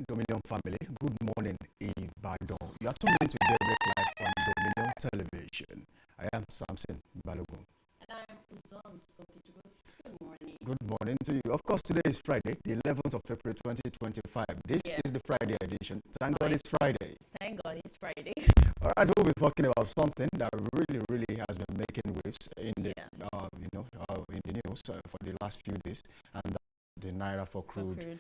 Dominion family, good morning, Ibadan. You are tuned into Daybreak Live on Dominion Television. I am Samson Balogun. And I am Uzon Skokiju. Good morning. Good morning to you. Of course, today is Friday, the 11th of April 2025. This is the Friday edition. Thank God it's Friday. Thank God it's Friday. All right, we'll be talking about something that really has been making waves in the, in the news for the last few days, and that's the Naira for crude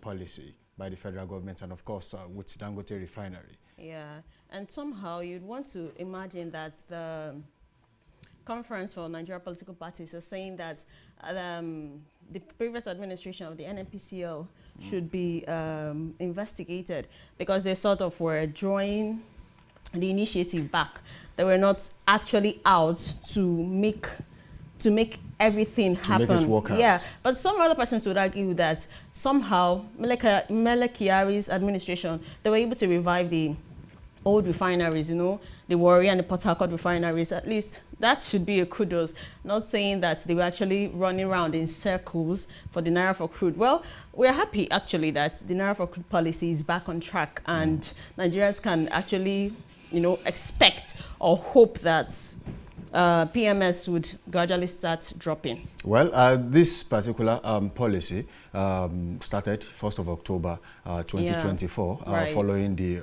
policy by the federal government, and of course with Dangote refinery. Yeah, and somehow you'd want to imagine that the Conference for Nigeria Political Parties is saying that the previous administration of the NNPCL should be investigated because they sort of were drawing the initiative back. They were not actually out to make everything happen. Make it work out. Yeah, but some other persons would argue that somehow Mele Kyari's administration, they were able to revive the old refineries, the Warri and the Port Harcourt refineries. At least that should be a kudos, not saying that they were actually running around in circles for the Naira for crude. Well, we're happy actually that the Naira for crude policy is back on track, and Nigerians can actually, expect or hope that PMS would gradually start dropping. Well, this particular policy started 1st of October 2024, following the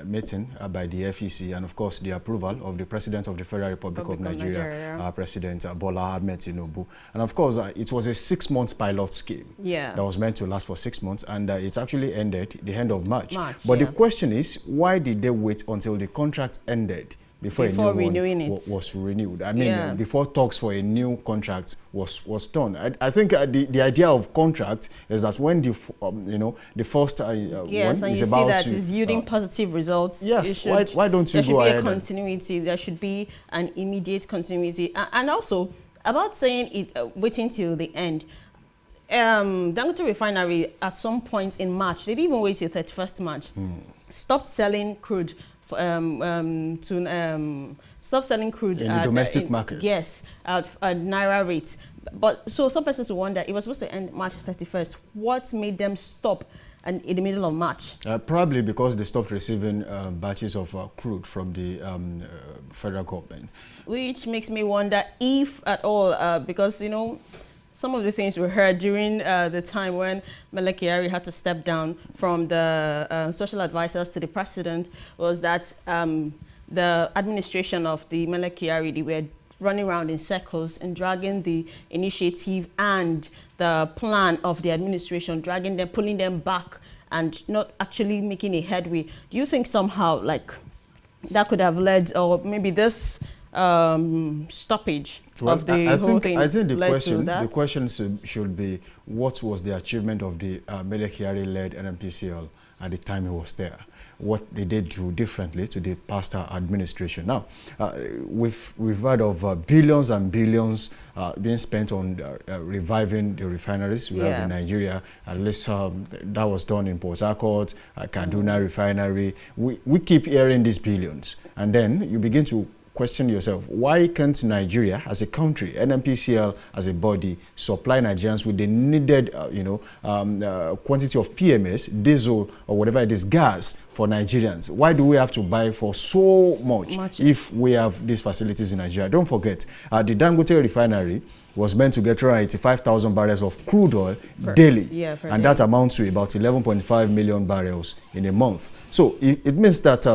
meeting by the FEC and, of course, the approval of the President of the Federal Republic of Nigeria, President Bola Ahmed Tinubu. And, of course, it was a 6-month pilot scheme that was meant to last for 6 months, and it actually ended the end of March. But the question is, why did they wait until the contract ended before a new one was renewed? I mean, before talks for a new contract was done. I think the idea of contract is that when the first one is about that is yielding positive results. Yes, why don't you go ahead? There should be a continuity. There should be an immediate continuity. And also about saying it, waiting till the end. Dangote Refinery at some point in March, they didn't even wait till 31st March, stopped selling crude. Stop selling crude in the domestic market. Yes, at Naira rates. But so some persons will wonder, it was supposed to end March 31st. What made them stop in the middle of March? Probably because they stopped receiving batches of crude from the federal government. Which makes me wonder if at all, because, some of the things we heard during the time when Mele Kyari had to step down from the social advisors to the president was that the administration of the Mele Kyari, they were running around in circles and dragging the initiative and the plan of the administration, dragging them, pulling them back and not actually making a headway. Do you think somehow like that could have led, or maybe this stoppage of the whole thing? I think the question should be, what was the achievement of the Mele Kyari-led NNPCL at the time he was there? What did they do differently to the past administration? Now, we've heard of billions and billions being spent on reviving the refineries we have in Nigeria. At least that was done in Port Harcourt, Kaduna refinery. We keep hearing these billions, and then you begin to question yourself, why can't Nigeria as a country, NNPCL as a body, supply Nigerians with the needed quantity of PMS, diesel, or whatever it is, gas for Nigerians? Why do we have to buy for so much if we have these facilities in Nigeria? Don't forget, the Dangote refinery was meant to get around 85,000 barrels of crude oil daily, and that amounts to about 11.5 million barrels in a month. So it means that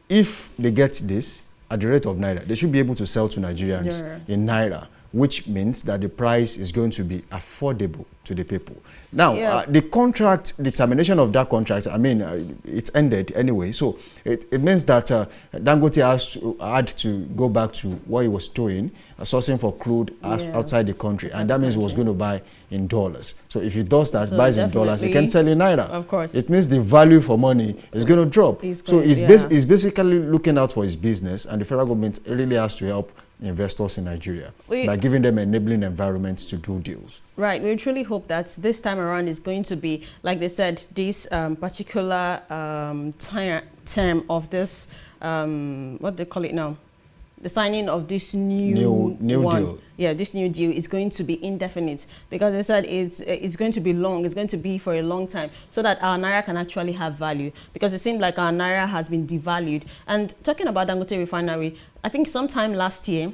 if they get this at the rate of Naira, they should be able to sell to Nigerians in Naira, which means that the price is going to be affordable to the people. Now, the contract, the termination of that contract, I mean, it ended anyway. So it means that Dangote had to go back to what he was doing, sourcing for crude outside the country. And that means he was going to buy in dollars. So if he does that, buys in dollars, he can sell in Naira. Of course. It means the value for money is going to drop. So he's basically looking out for his business, and the federal government really has to help investors in Nigeria by giving them an enabling environment to do deals. Right. We truly hope that this time around is going to be, like they said, this particular term of this, what they call it now, the signing of this new deal. Yeah, this new deal is going to be indefinite, because they said it's going to be long. It's going to be for a long time, so that our naira can actually have value, because it seems like our naira has been devalued. And talking about Dangote Refinery, I think sometime last year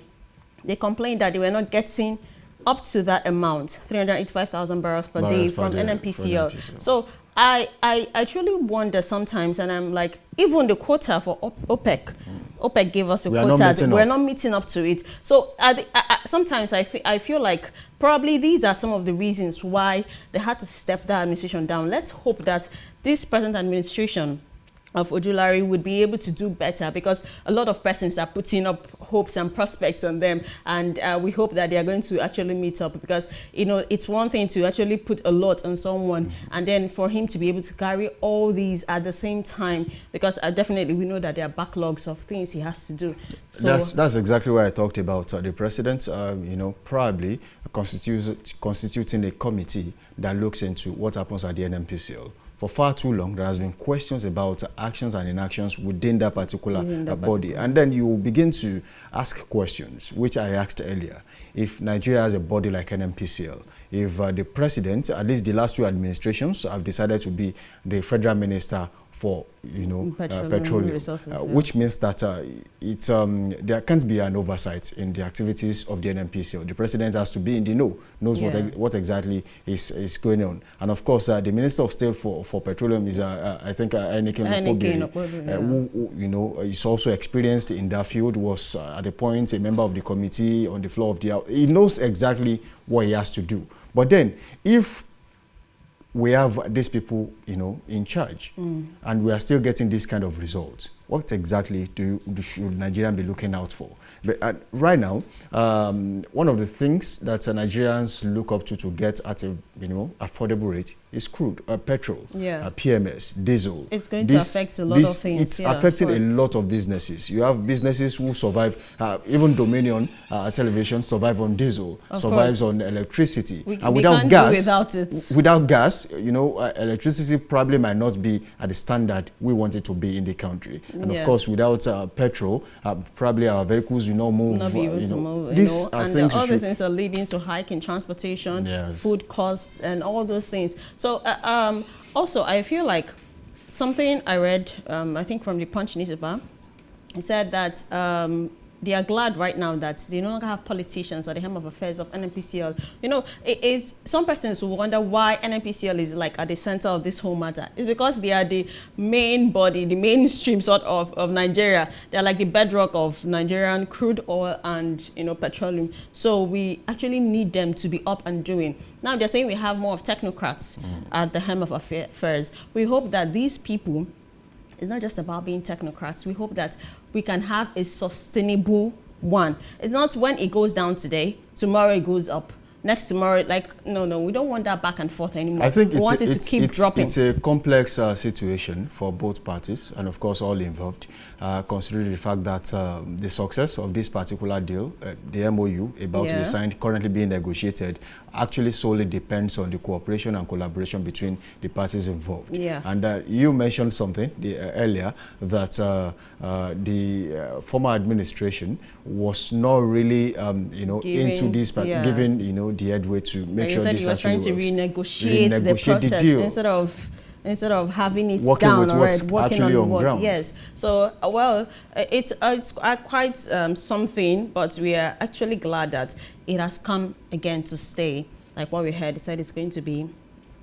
they complained that they were not getting up to that amount, 385,000 barrels per day from NNPCL. So I truly wonder sometimes, and I'm like, even the quota for OPEC, OPEC gave us a quota. We're not meeting up to it. So sometimes I feel like probably these are some of the reasons why they had to step that administration down. Let's hope that this present administration of Ojulari would be able to do better, because a lot of persons are putting up hopes and prospects on them, and we hope that they are going to actually meet up, because you know it's one thing to actually put a lot on someone and then for him to be able to carry all these at the same time, because definitely we know that there are backlogs of things he has to do. So that's exactly what I talked about. The president, you know, probably constituting a committee that looks into what happens at the NNPCL. For far too long, there has been questions about actions and inactions within that particular body. And then you begin to ask questions, which I asked earlier. If Nigeria has a body like NNPCL, if the president, at least the last two administrations, have decided to be the federal minister for, you know, petroleum resources, which means that there can't be an oversight in the activities of the NNPCL. The president has to be in the know, knows what exactly is going on. And of course, the Minister of State for Petroleum is, I think, Enike Nwokobi, who, you know, is also experienced in that field, was at a point a member of the committee on the floor of the House. He knows exactly what he has to do. But then, if we have these people, you know, in charge, and we are still getting this kind of results, what exactly should Nigerians be looking out for? But right now, one of the things that Nigerians look up to get at a, you know, affordable rate is crude, petrol, PMS, diesel. It's going to affect a lot of things. It's affecting a lot of businesses. You have businesses who survive, even Dominion Television survive on diesel, survives on electricity. And without gas, without gas, you know, electricity probably might not be at the standard we want it to be in the country. And of course, without petrol, probably our vehicles will not move. Not be able to move. These are things, all these things are leading to hike in transportation, food costs, and all those things. So also, I feel like something I read, I think from the Punch newspaper, it said that they are glad right now that they no longer have politicians at the helm of affairs of NNPCL. You know, some persons will wonder why NNPCL is like at the center of this whole matter. It's because they are the main body, the mainstream sort of Nigeria. They're like the bedrock of Nigerian crude oil and, you know, petroleum. So we actually need them to be up and doing. Now they're saying we have more of technocrats at the helm of affairs. We hope that these people, it's not just about being technocrats. We hope that we can have a sustainable one. It's not when it goes down today, tomorrow it goes up. Next tomorrow, like, no, we don't want that back and forth anymore. I think we want it to keep dropping. It's a complex situation for both parties and, of course, all involved, considering the fact that the success of this particular deal, the MOU about to be signed, currently being negotiated, actually solely depends on the cooperation and collaboration between the parties involved. And you mentioned something earlier, that the former administration was not really, you know, into this, giving, you know, the headway to make sure this actually works. He was trying to renegotiate the process the deal, instead of having it down already, working on what. Ground. Yes. So well, it's quite something, but we are actually glad that it has come again to stay. Like what we heard, he said it's going to be,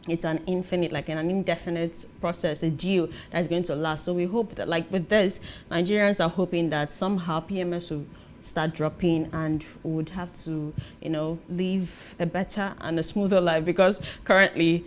it's an infinite, like an indefinite process, a deal that's going to last. So we hope that, like with this, Nigerians are hoping that somehow PMS will start dropping and would have to, you know, live a better and a smoother life, because currently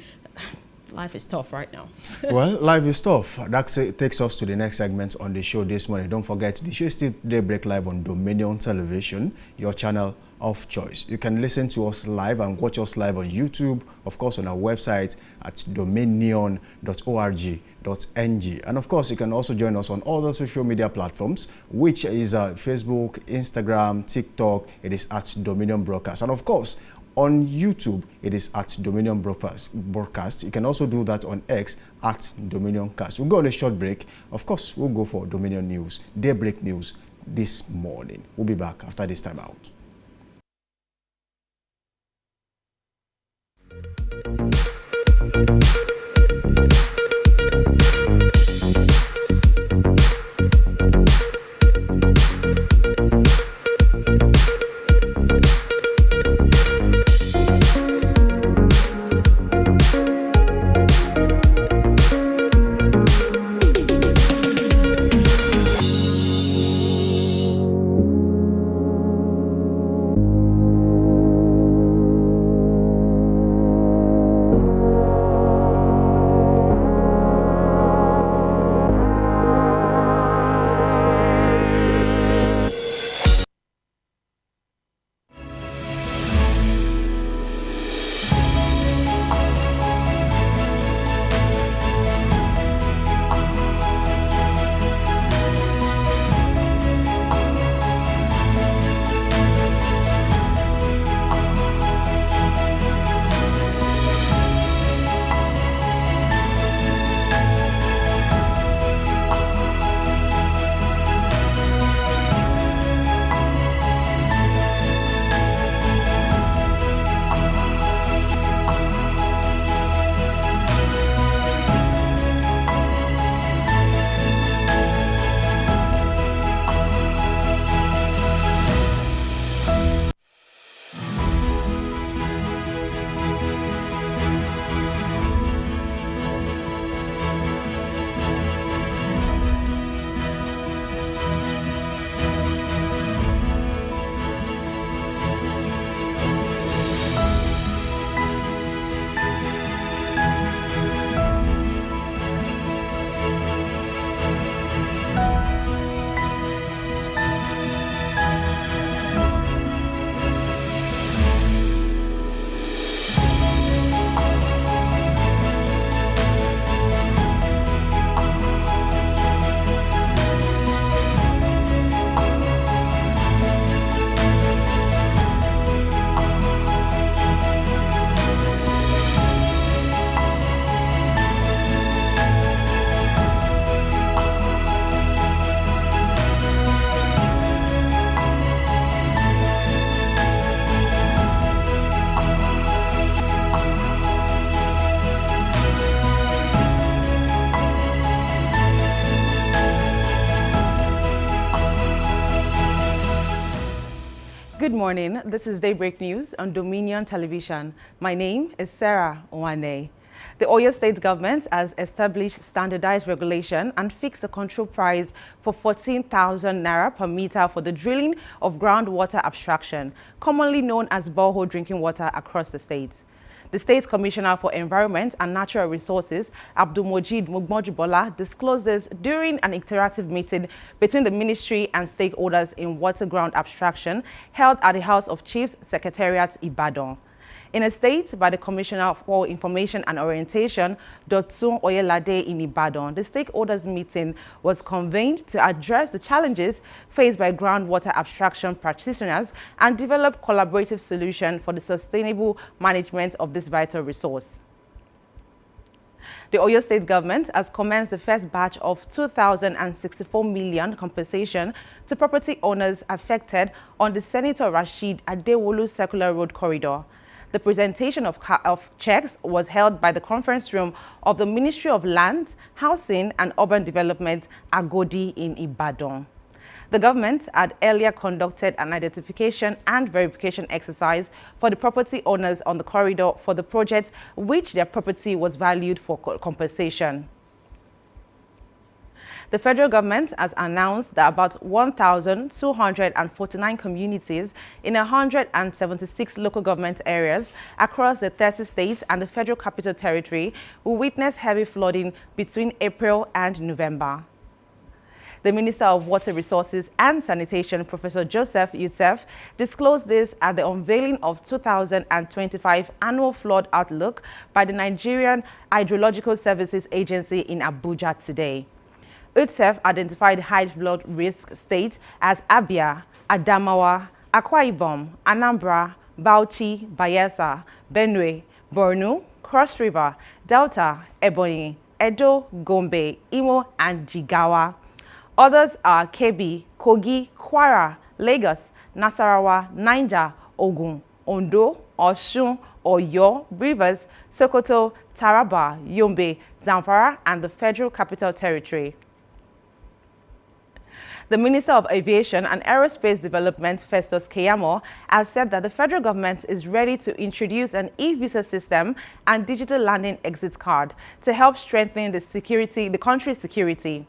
life is tough right now. Well, life is tough. That takes us to the next segment on the show this morning. Don't forget, the show is still Daybreak Live on Dominion Television, your channel of choice. You can listen to us live and watch us live on YouTube, of course, on our website at dominion.org.ng. And of course, you can also join us on all the social media platforms, which is Facebook, Instagram, TikTok. It is at Dominion Broadcast. And of course, on YouTube, it is at Dominion Broadcast. You can also do that on X at Dominion Cast. We'll go on a short break. Of course, we'll go for Dominion News, Daybreak News, this morning. We'll be back after this time out. Good morning. This is Daybreak News on Dominion Television. My name is Sarah Owane. The Oyo State government has established standardized regulation and fixed a control price for 14,000 naira per meter for the drilling of groundwater abstraction, commonly known as borehole drinking water across the state. The State Commissioner for Environment and Natural Resources, Abdulmojid Mugmojubola, disclosed this during an interactive meeting between the ministry and stakeholders in water ground abstraction held at the House of Chiefs Secretariat, Ibadan. In a state by the Commissioner for Information and Orientation, Dotun Oyelade in Ibadan, the stakeholders meeting was convened to address the challenges faced by groundwater abstraction practitioners and develop collaborative solutions for the sustainable management of this vital resource. The Oyo State government has commenced the first batch of 2,064 million compensation to property owners affected on the Senator Rashid Adewolu Circular Road corridor. The presentation of checks was held by the conference room of the Ministry of Land, Housing and Urban Development, Agodi in Ibadan. The government had earlier conducted an identification and verification exercise for the property owners on the corridor for the project which their property was valued for compensation. The federal government has announced that about 1,249 communities in 176 local government areas across the 30 states and the Federal Capital Territory will witness heavy flooding between April and November. The Minister of Water Resources and Sanitation, Professor Joseph Yusuf, disclosed this at the unveiling of 2025 Annual Flood Outlook by the Nigerian Hydrological Services Agency in Abuja today. UTSEF identified high flood risk states as Abia, Adamawa, Akwa Ibom, Anambra, Bauchi, Bayelsa, Benue, Borno, Cross River, Delta, Ebonyi, Edo, Gombe, Imo, and Jigawa. Others are Kebbi, Kogi, Kwara, Lagos, Nasarawa, Niger, Ogun, Ondo, Osun, Oyo, Rivers, Sokoto, Taraba, Yobe, Zamfara, and the Federal Capital Territory. The Minister of Aviation and Aerospace Development, Festus Keyamo, has said that the federal government is ready to introduce an e-visa system and digital landing exit card to help strengthen the country's security.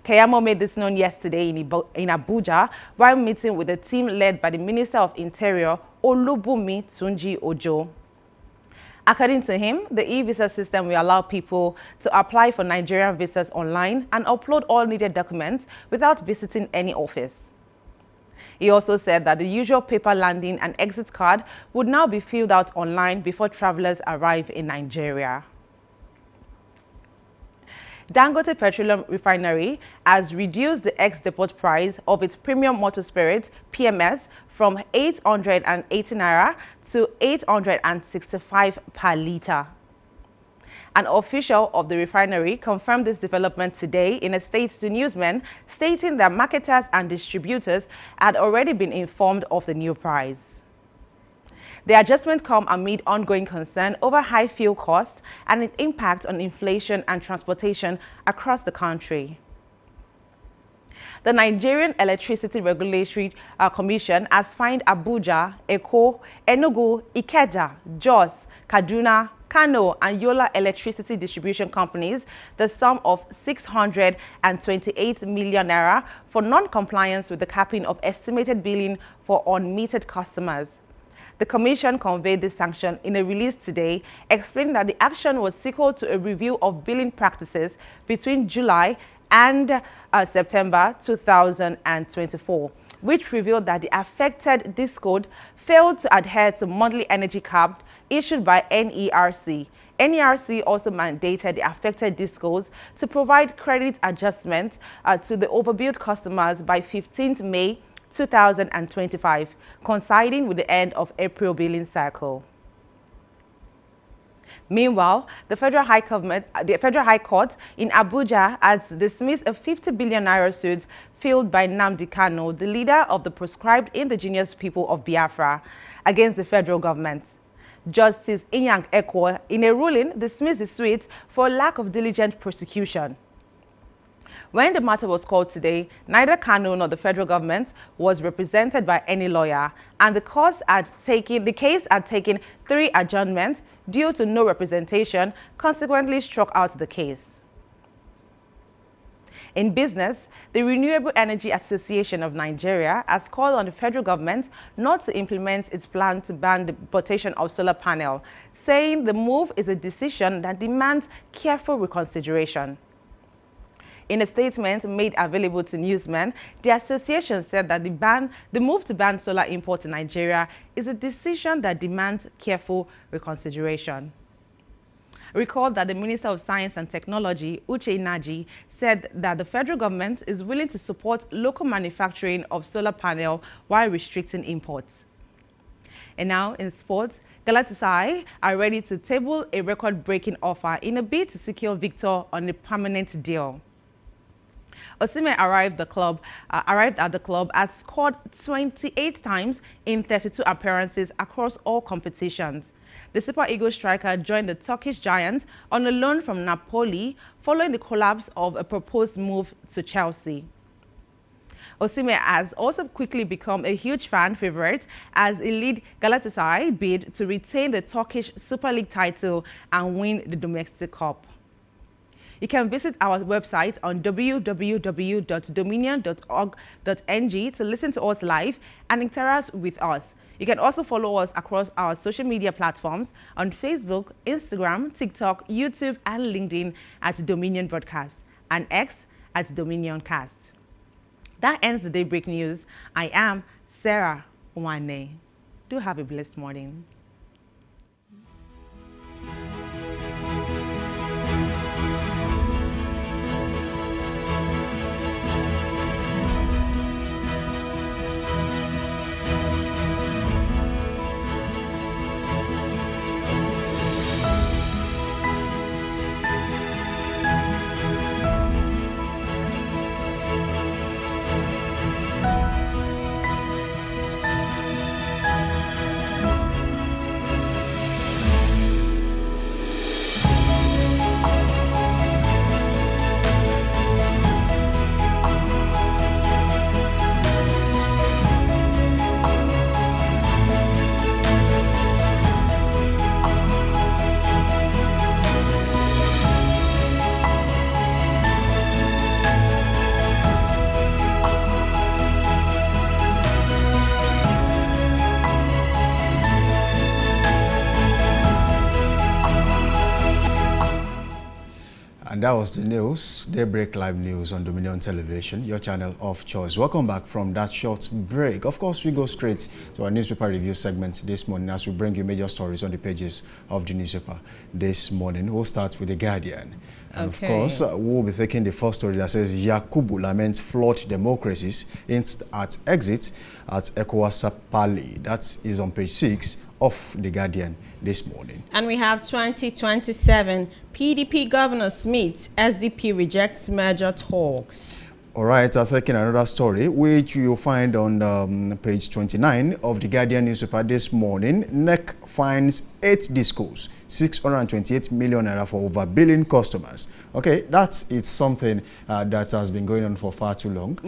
Keyamo made this known yesterday in Abuja while meeting with a team led by the Minister of Interior, Olubunmi Tunji Ojo. According to him, the e-visa system will allow people to apply for Nigerian visas online and upload all needed documents without visiting any office. He also said that the usual paper landing and exit card would now be filled out online before travelers arrive in Nigeria. Dangote Petroleum Refinery has reduced the ex-depot price of its premium motor spirit, PMS, from 880 naira to 865 per litre. An official of the refinery confirmed this development today in a statement to newsmen, stating that marketers and distributors had already been informed of the new price. The adjustment comes amid ongoing concern over high fuel costs and its impact on inflation and transportation across the country. The Nigerian Electricity Regulatory Commission has fined Abuja, Eko, Enugu, Ikeja, Jos, Kaduna, Kano, and Yola electricity distribution companies the sum of 628 million naira for non-compliance with the capping of estimated billing for unmetered customers. The Commission conveyed this sanction in a release today, explaining that the action was sequel to a review of billing practices between July and September 2024, which revealed that the affected discode failed to adhere to monthly energy cap issued by NERC. NERC also mandated the affected discos to provide credit adjustment to the overbilled customers by 15th May 2025, coinciding with the end of April billing cycle. Meanwhile, the Federal High Court in Abuja has dismissed a 50 billion naira suit filed by Nnamdi Kanu, the leader of the proscribed indigenous people of Biafra, against the federal government. Justice Inyang Ekwo, in a ruling, dismissed the suit for lack of diligent prosecution. When the matter was called today, neither Kanu nor the federal government was represented by any lawyer, and the case had taken 3 adjournments due to no representation, consequently struck out the case. In business, the Renewable Energy Association of Nigeria has called on the federal government not to implement its plan to ban the importation of solar panels, saying the move is a decision that demands careful reconsideration. In a statement made available to newsmen, the association said that the move to ban solar imports in Nigeria is a decision that demands careful reconsideration. Recall that the Minister of Science and Technology, Uche Naji, said that the federal government is willing to support local manufacturing of solar panels while restricting imports. And now in sports, Galatasaray are ready to table a record-breaking offer in a bid to secure Victor on a permanent deal. Osimhen arrived at the club, had scored 28 times in 32 appearances across all competitions. The Super Eagles striker joined the Turkish giant on a loan from Napoli following the collapse of a proposed move to Chelsea. Osimhen has also quickly become a huge fan favorite as he lead Galatasaray bid to retain the Turkish Super League title and win the domestic cup. You can visit our website on www.dominion.org.ng to listen to us live and interact with us. You can also follow us across our social media platforms on Facebook, Instagram, TikTok, YouTube, and LinkedIn at Dominion Broadcast and X at Dominion Cast. That ends the Daybreak News. I am Sarah Wane. Do have a blessed morning. And that was the news, Daybreak Live News on Dominion Television, your channel of choice. Welcome back from that short break. Of course, we go straight to our newspaper review segment this morning as we bring you major stories on the pages of the newspaper this morning. We'll start with The Guardian. And of course, we'll be taking the first story that says Yakubu laments flawed democracies at exit at ECOWAS Pali. That is on page 6 of The Guardian this morning. And we have 2027 PDP governors meet, SDP rejects merger talks. All right, taking another story, which you'll find on page 29 of The Guardian newspaper this morning. NEC finds 8 discos, 628 million naira for overbilling customers. Okay, it's something that has been going on for far too long.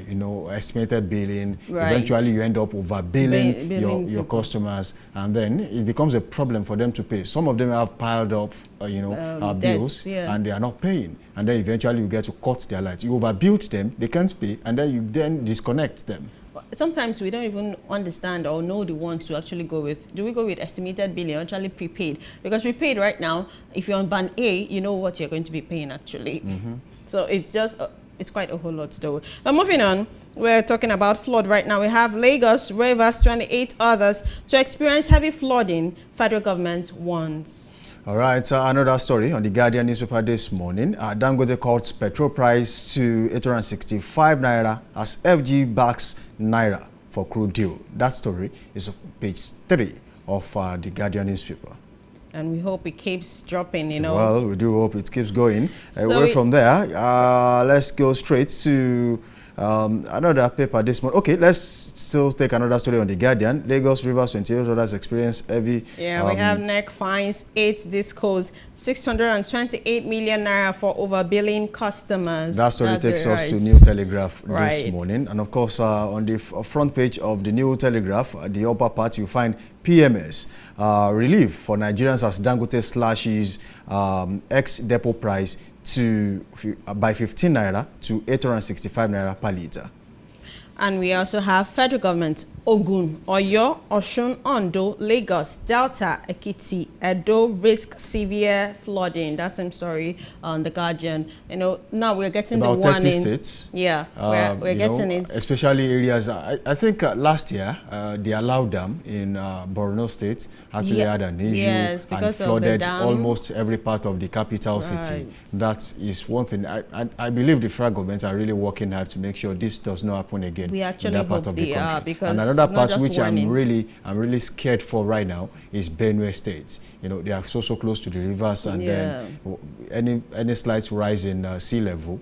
You know, estimated billing, eventually you end up overbilling your customers, and then it becomes a problem for them to pay. Some of them have piled up, bills, and they are not paying. And then eventually you get to cut their lights. You overbuild them, they can't pay, and then you disconnect them. Sometimes we don't even understand or know the one to actually go with. Do we go with estimated billing or actually prepaid? Because prepaid right now, if you're on band A, you know what you're going to be paying actually. So it's just, it's quite a whole lot though. But moving on, we're talking about flood right now. We have Lagos, Rivers, 28 others to experience heavy flooding, federal government warns. All right, another story on The Guardian newspaper this morning. Dangote cuts petrol price to 865 naira as FG backs naira for crude deal. That story is on page 3 of The Guardian newspaper. And we hope it keeps dropping, you know. Well, we do hope it keeps going. Away from there, let's go straight to another paper this morning. Okay, let's still take another story on The Guardian. Lagos, Rivers, 28 others experience heavy. Yeah, we have NEC finds 8 discos, 628 million naira for overbilling customers. That story takes us to New Telegraph this morning. And of course, on the front page of the New Telegraph, the upper part, you find PMS relief for Nigerians as Dangote slashes ex-depot price by 15 naira to 865 naira per litre. And we also have federal government, Ogun, Oyo, Osun, Ondo, Lagos, Delta, Ekiti, Edo risk severe flooding. That same story on The Guardian. You know, now we're getting about the warning. 30 states. Yeah, we're getting it. Especially areas, I think last year, the Alau Dam in Borno State actually had an issue and flooded almost every part of the capital city. That is one thing. I believe the federal government are really working hard to make sure this does not happen again. We actually in that part hope of the they country. are, because and another part which I'm really scared for right now is Benue State. You know, they are so close to the rivers, and then any slight rise in sea level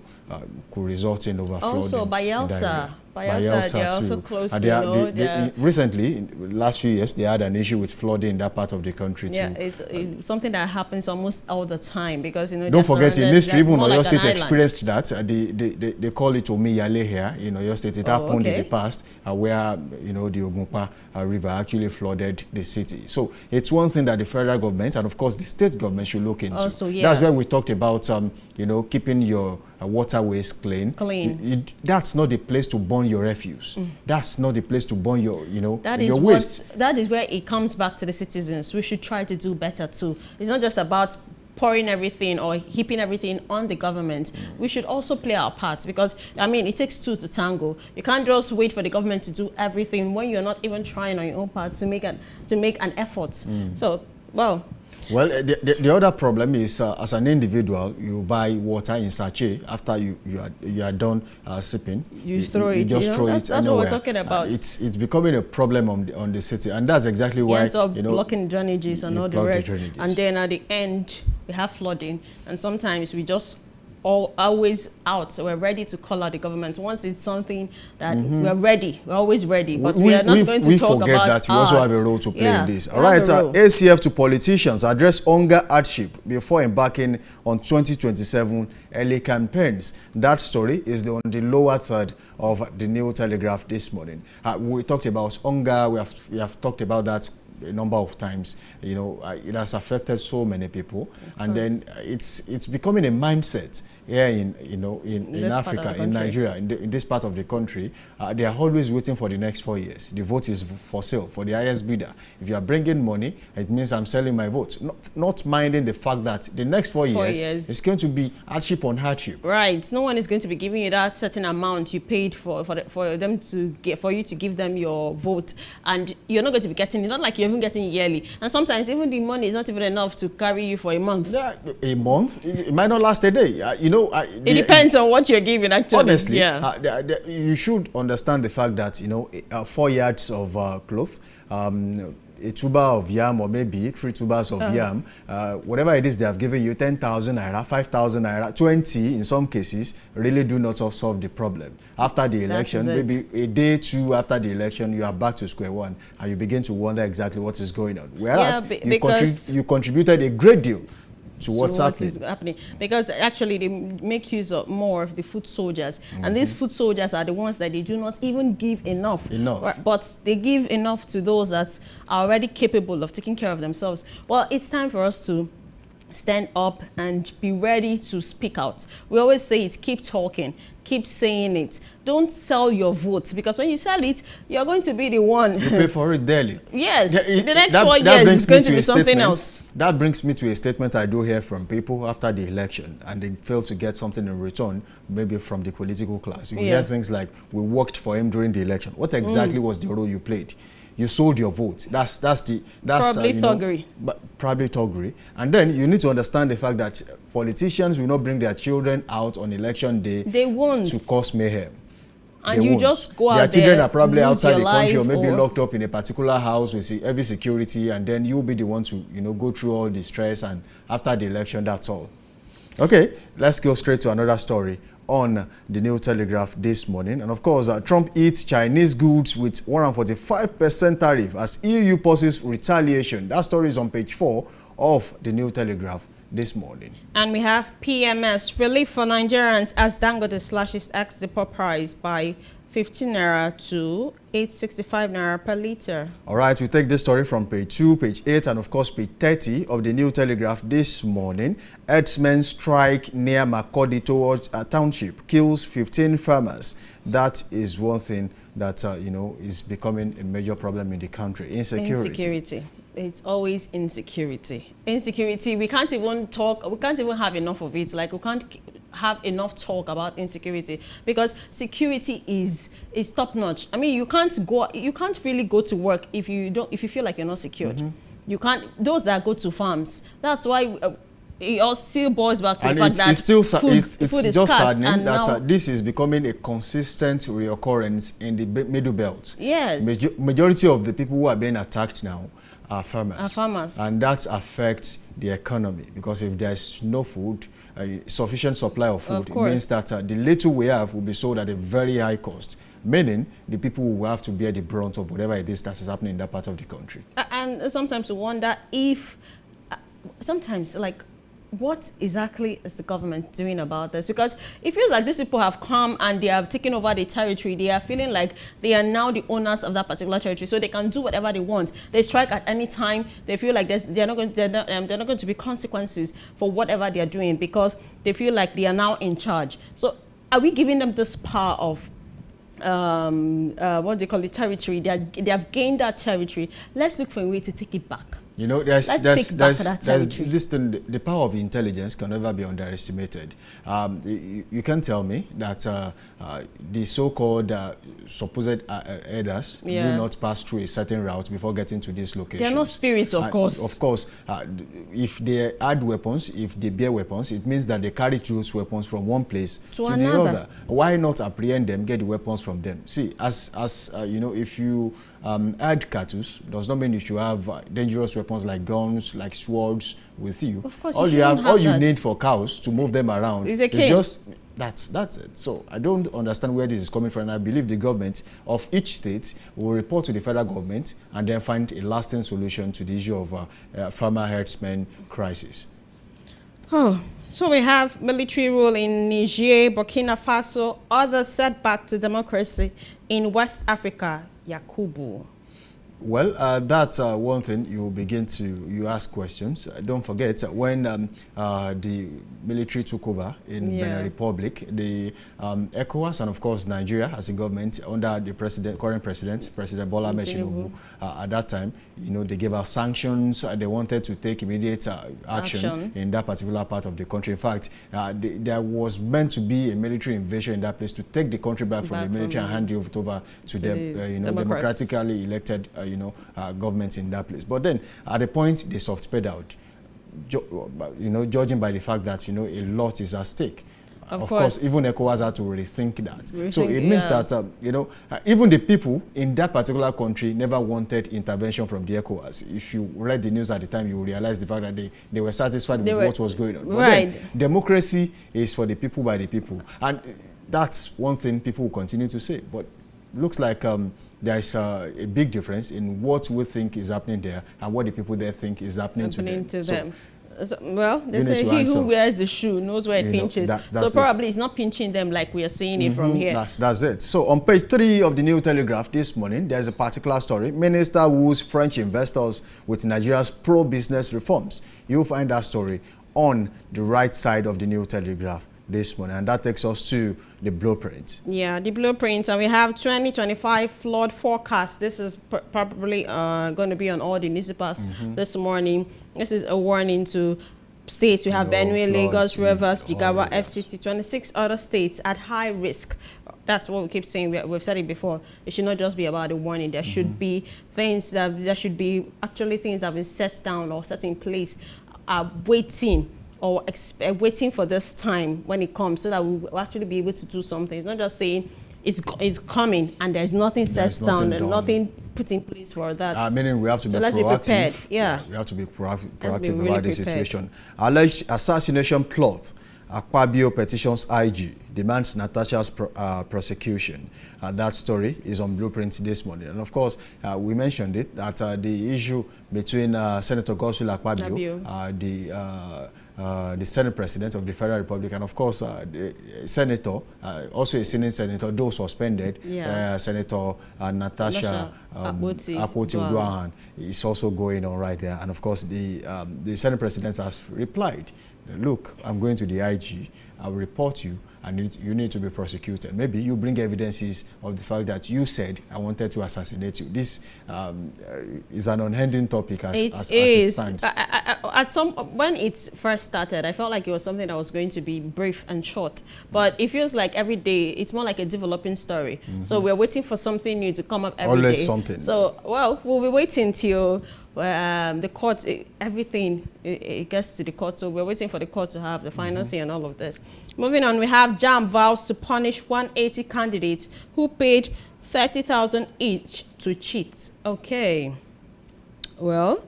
could result in overflowing. Also, Bayelsa, they are also close to, recently, in the last few years, they had an issue with flooding in that part of the country too. Yeah, it's something that happens almost all the time, because, you know, don't forget, in history, even Oyo State experienced that. They call it Omiyale here in Oyo State. It happened in the past where, you know, the Ogunpa River actually flooded the city. So it's one thing that the federal government and, of course, the state government should look into. Also, that's where we talked about, you know, keeping your waterways clean. That's not the place to burn your refuse. That's not the place to burn your, you know, your waste. That is where it comes back to the citizens. We should try to do better too. It's not just about pouring everything or heaping everything on the government. We should also play our part, because, I mean, it takes two to tango. You can't just wait for the government to do everything when you're not even trying on your own part to make an effort. So, well, the other problem is, as an individual, you buy water in sachet after you are done sipping. You throw it. You just throw it that's anywhere. what we're talking about. It's becoming a problem on the city, and that's exactly why, ends up blocking drainages and all the rest. And then at the end, we have flooding, and sometimes we just always out. So we're ready to call out the government once it's something that we're ready. We're always ready, but we are not going to talk about. We forget that we also have a role to play in this. All right, ACF to politicians address hunger hardship before embarking on 2027 early campaigns. That story is on the lower third of the New Telegraph this morning. We talked about hunger. We have talked about that a number of times. You know, it has affected so many people, and then it's becoming a mindset. here in Africa, in Nigeria, in this part of the country, they are always waiting for the next 4 years. The vote is for sale, for the highest bidder. If you are bringing money, it means I'm selling my vote. Not minding the fact that the next 4 years is going to be hardship on hardship. Right. No one is going to be giving you that certain amount you paid for them to get, for you to give them your vote, and you're not going to be getting it. Not like you're even getting it yearly. And sometimes even the money is not even enough to carry you for a month. Yeah, a month. It might not last a day. It depends on what you're giving, actually. Honestly, yeah. You should understand the fact that 4 yards of cloth, a tuber of yam, or maybe 3 tubers of yam, whatever it is they have given you, 10,000 naira, 5,000 naira, 20 in some cases, really do not solve the problem. After the election, maybe a day, 2 after the election, you are back to square one, and you begin to wonder exactly what is going on. Whereas you contributed a great deal to what's happening. Because actually they make use of more of the foot soldiers, and these foot soldiers are the ones that they do not even give enough. But they give enough to those that are already capable of taking care of themselves. Well, it's time for us to stand up and be ready to speak out. We always say it, keep talking, keep saying it. Don't sell your vote, because when you sell it, you're going to be the one. You pay for it daily. Yes, the next 4 years is going to be something else. That brings me to a statement I do hear from people after the election, and they fail to get something in return, maybe from the political class. You hear things like, we worked for him during the election. What exactly was the role you played? You sold your vote. That's probably thuggery. Probably thuggery. And then you need to understand the fact that politicians will not bring their children out on election day. They won't. To cause mayhem. And you just go out there. Their children are probably outside the country, or maybe locked up in a particular house with heavy security, and then you'll be the one to go through all the stress, and after the election, that's all. Okay, let's go straight to another story on the New Telegraph this morning. And of course, Trump eats Chinese goods with 145% tariff as EU pauses retaliation. That story is on page 4 of the New Telegraph this morning. And we have PMS, relief for Nigerians as Dangote slashes ex-depot price by 15 naira to 865 naira per litre. All right, we take this story from page 2, page 8, and of course page 30 of the New Telegraph this morning. Herdsmen strike near Makurdi towards a township, kills 15 farmers. That is one thing that is becoming a major problem in the country. Insecurity. It's always insecurity. Insecurity, we can't even talk, we can't even have enough of it. Like, we can't have enough talk about insecurity, because security is top notch. I mean, you can't really go to work if you feel like you're not secured. You can't, those that go to farms, that's why it all still boils back to the fact that it's just saddening that this is becoming a consistent reoccurrence in the middle belt. Yes. Majority of the people who are being attacked now are farmers. And that affects the economy, because if there's no food, sufficient supply of food, it means that the little we have will be sold at a very high cost, meaning the people will have to bear the brunt of whatever it is that is happening in that part of the country. And sometimes we wonder if, sometimes, like, what exactly is the government doing about this? Because it feels like these people have come and they have taken over the territory. They are feeling like they are now the owners of that particular territory, so they can do whatever they want. They strike at any time. They feel like they're not going to be consequences for whatever they are doing, because they feel like they are now in charge. So are we giving them this power of what do you call it, territory? They have gained that territory. Let's look for a way to take it back. There's this thing, the power of intelligence can never be underestimated. You can tell me that the so-called supposed herders do not pass through a certain route before getting to this location. They're not spirits, of course. Of course, if they add weapons, if they bear weapons, it means that they carry those weapons from one place to the other. Why not apprehend them, get the weapons from them? See, if you add cattle, does not mean you should have dangerous weapons like guns, like swords with you. Of course, all you need for cows to move them around is just that's it. So I don't understand where this is coming from. And I believe the government of each state will report to the federal government and then find a lasting solution to the issue of farmer herdsmen crisis. So we have military rule in Niger, Burkina Faso, other setback to democracy in West Africa. Yakubu. Well, that's one thing you begin to, you ask questions. Don't forget, when the military took over in Benin Republic, the ECOWAS and of course Nigeria as a government under the current president, President Bola Ahmed Tinubu, at that time, you know, they gave out sanctions. They wanted to take immediate action in that particular part of the country. In fact, there was meant to be a military invasion in that place to take the country back from the military and hand it over to the you know, democratically elected government in that place. But then at the point they soft pedaled, you know, judging by the fact that, you know, a lot is at stake. Of course, even ECOWAS had to rethink that. So it means that, you know, even the people in that particular country never wanted intervention from the ECOWAS. If you read the news at the time, you realize the fact that they were satisfied with what was going on. But then, democracy is for the people by the people. And that's one thing people will continue to say. But looks like there is a big difference in what we think is happening there and what the people there think is happening to them. So, well, they say he who wears the shoe knows where it pinches. So probably it's not pinching them like we are seeing it from here. That's it. So on page 3 of the New Telegraph this morning, there's a particular story. Minister woos French investors with Nigeria's pro-business reforms. You'll find that story on the right side of the New Telegraph this morning, and that takes us to the blueprint. Yeah, the blueprint, and we have 2025 flood forecast. This is probably going to be on all the newspapers this morning. This is a warning to states. We have Benue, Lagos, Rivers, Jigawa, FCT, 26 other states at high risk. That's what we keep saying. We've said it before. It should not just be about a warning. There should be things that actually things that have been set down or set in place, waiting for this time when it comes, so that we will actually be able to do something. It's not just saying it's coming and there's nothing set down and nothing put in place for that. Meaning we have to be proactive. Be prepared. Yeah. We have to be proactive really about this situation. Alleged assassination plot. Akpabio petitions IG, demands Natasha's prosecution. That story is on Blueprint this morning. And of course, we mentioned it, that the issue between Senator Godswill Akpabio, the Senate President of the Federal Republic, and of course the Senator, also a Senate Senator, though suspended, Senator Natasha Akpoti-Uduaghan is also going on right there. And of course the Senate President has replied, look, I'm going to the IG, I will report you, and you need to be prosecuted. Maybe you bring evidences of the fact that you said I wanted to assassinate you. This is an unending topic as it stands. When it first started, I felt like it was something that was going to be brief and short. But it feels like every day, it's more like a developing story. So we're waiting for something new to come up every day. Always something. So, well, we'll be waiting till the court, everything, it gets to the court. So we're waiting for the court to have the final say on all of this. Moving on, we have JAMB vows to punish 180 candidates who paid 30,000 each to cheat. Okay. Well,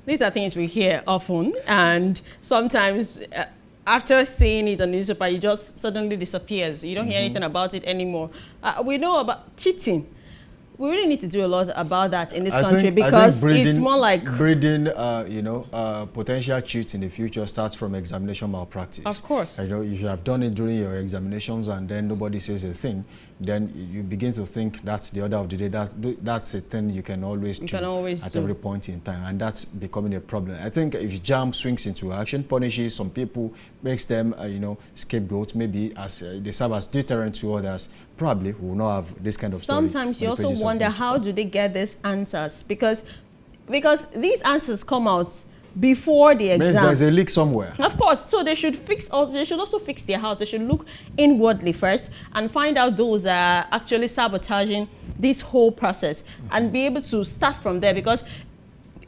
these are things we hear often, and sometimes after seeing it on the newspaper, it just suddenly disappears. You don't hear anything about it anymore. We know about cheating. We really need to do a lot about that in this country, because it's more like breeding, you know, potential cheats in the future starts from examination malpractice. Of course. You know, if you have done it during your examinations and then nobody says a thing, then you begin to think that's the order of the day. That's a thing you can always do at every point in time, and that's becoming a problem. I think if JAMB swings into action, punishes some people, makes them, you know, scapegoats, maybe as they serve as deterrent to others, probably we will not have this kind of story. Sometimes you also wonder, how do they get these answers? Because these answers come out before the exam. Means there's a leak somewhere. Of course. So they should they should also fix their house. They should look inwardly first and find out those that are actually sabotaging this whole process and be able to start from there, because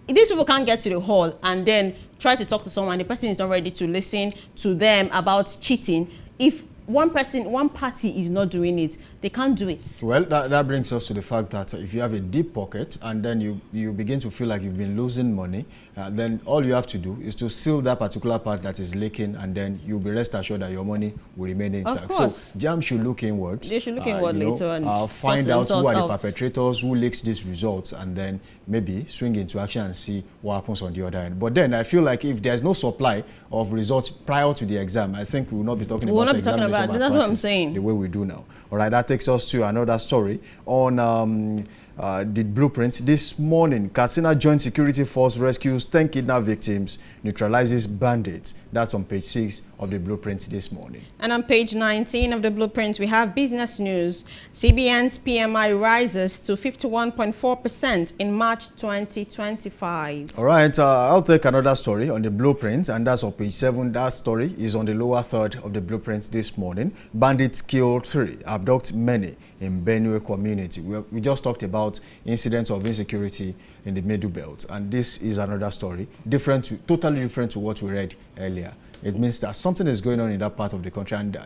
these people can't get to the hall and then try to talk to someone. The person is not ready to listen to them about cheating. If one party is not doing it, they can't do it. Well, that brings us to the fact that if you have a deep pocket and then you begin to feel like you've been losing money, then all you have to do is to seal that particular part that is leaking, and then you'll be rest assured that your money will remain intact. Of course. So JAMB should look inward. They should look inward later and find out who are the perpetrators, who leaks these results, and then maybe swing into action and see what happens on the other end. But then I feel like if there's no supply of results prior to the exam, I think we will not be talking about examination. That's what I'm saying. The way we do now. All right, that takes us to another story on the blueprints this morning. Katsina Joint Security Force rescues 10 kidnapped victims, neutralizes bandits. That's on page 6 of the blueprint this morning. And on page 19 of the blueprint, we have business news. CBN's PMI rises to 51.4% in March 2025. All right, I'll take another story on the blueprint, and that's on page 7. That story is on the lower third of the blueprint this morning. Bandits kill 3, abduct many in Benue community. We just talked about incidents of insecurity in the Middle Belt, and this is another story, totally different to what we read earlier. It means that something is going on in that part of the country, and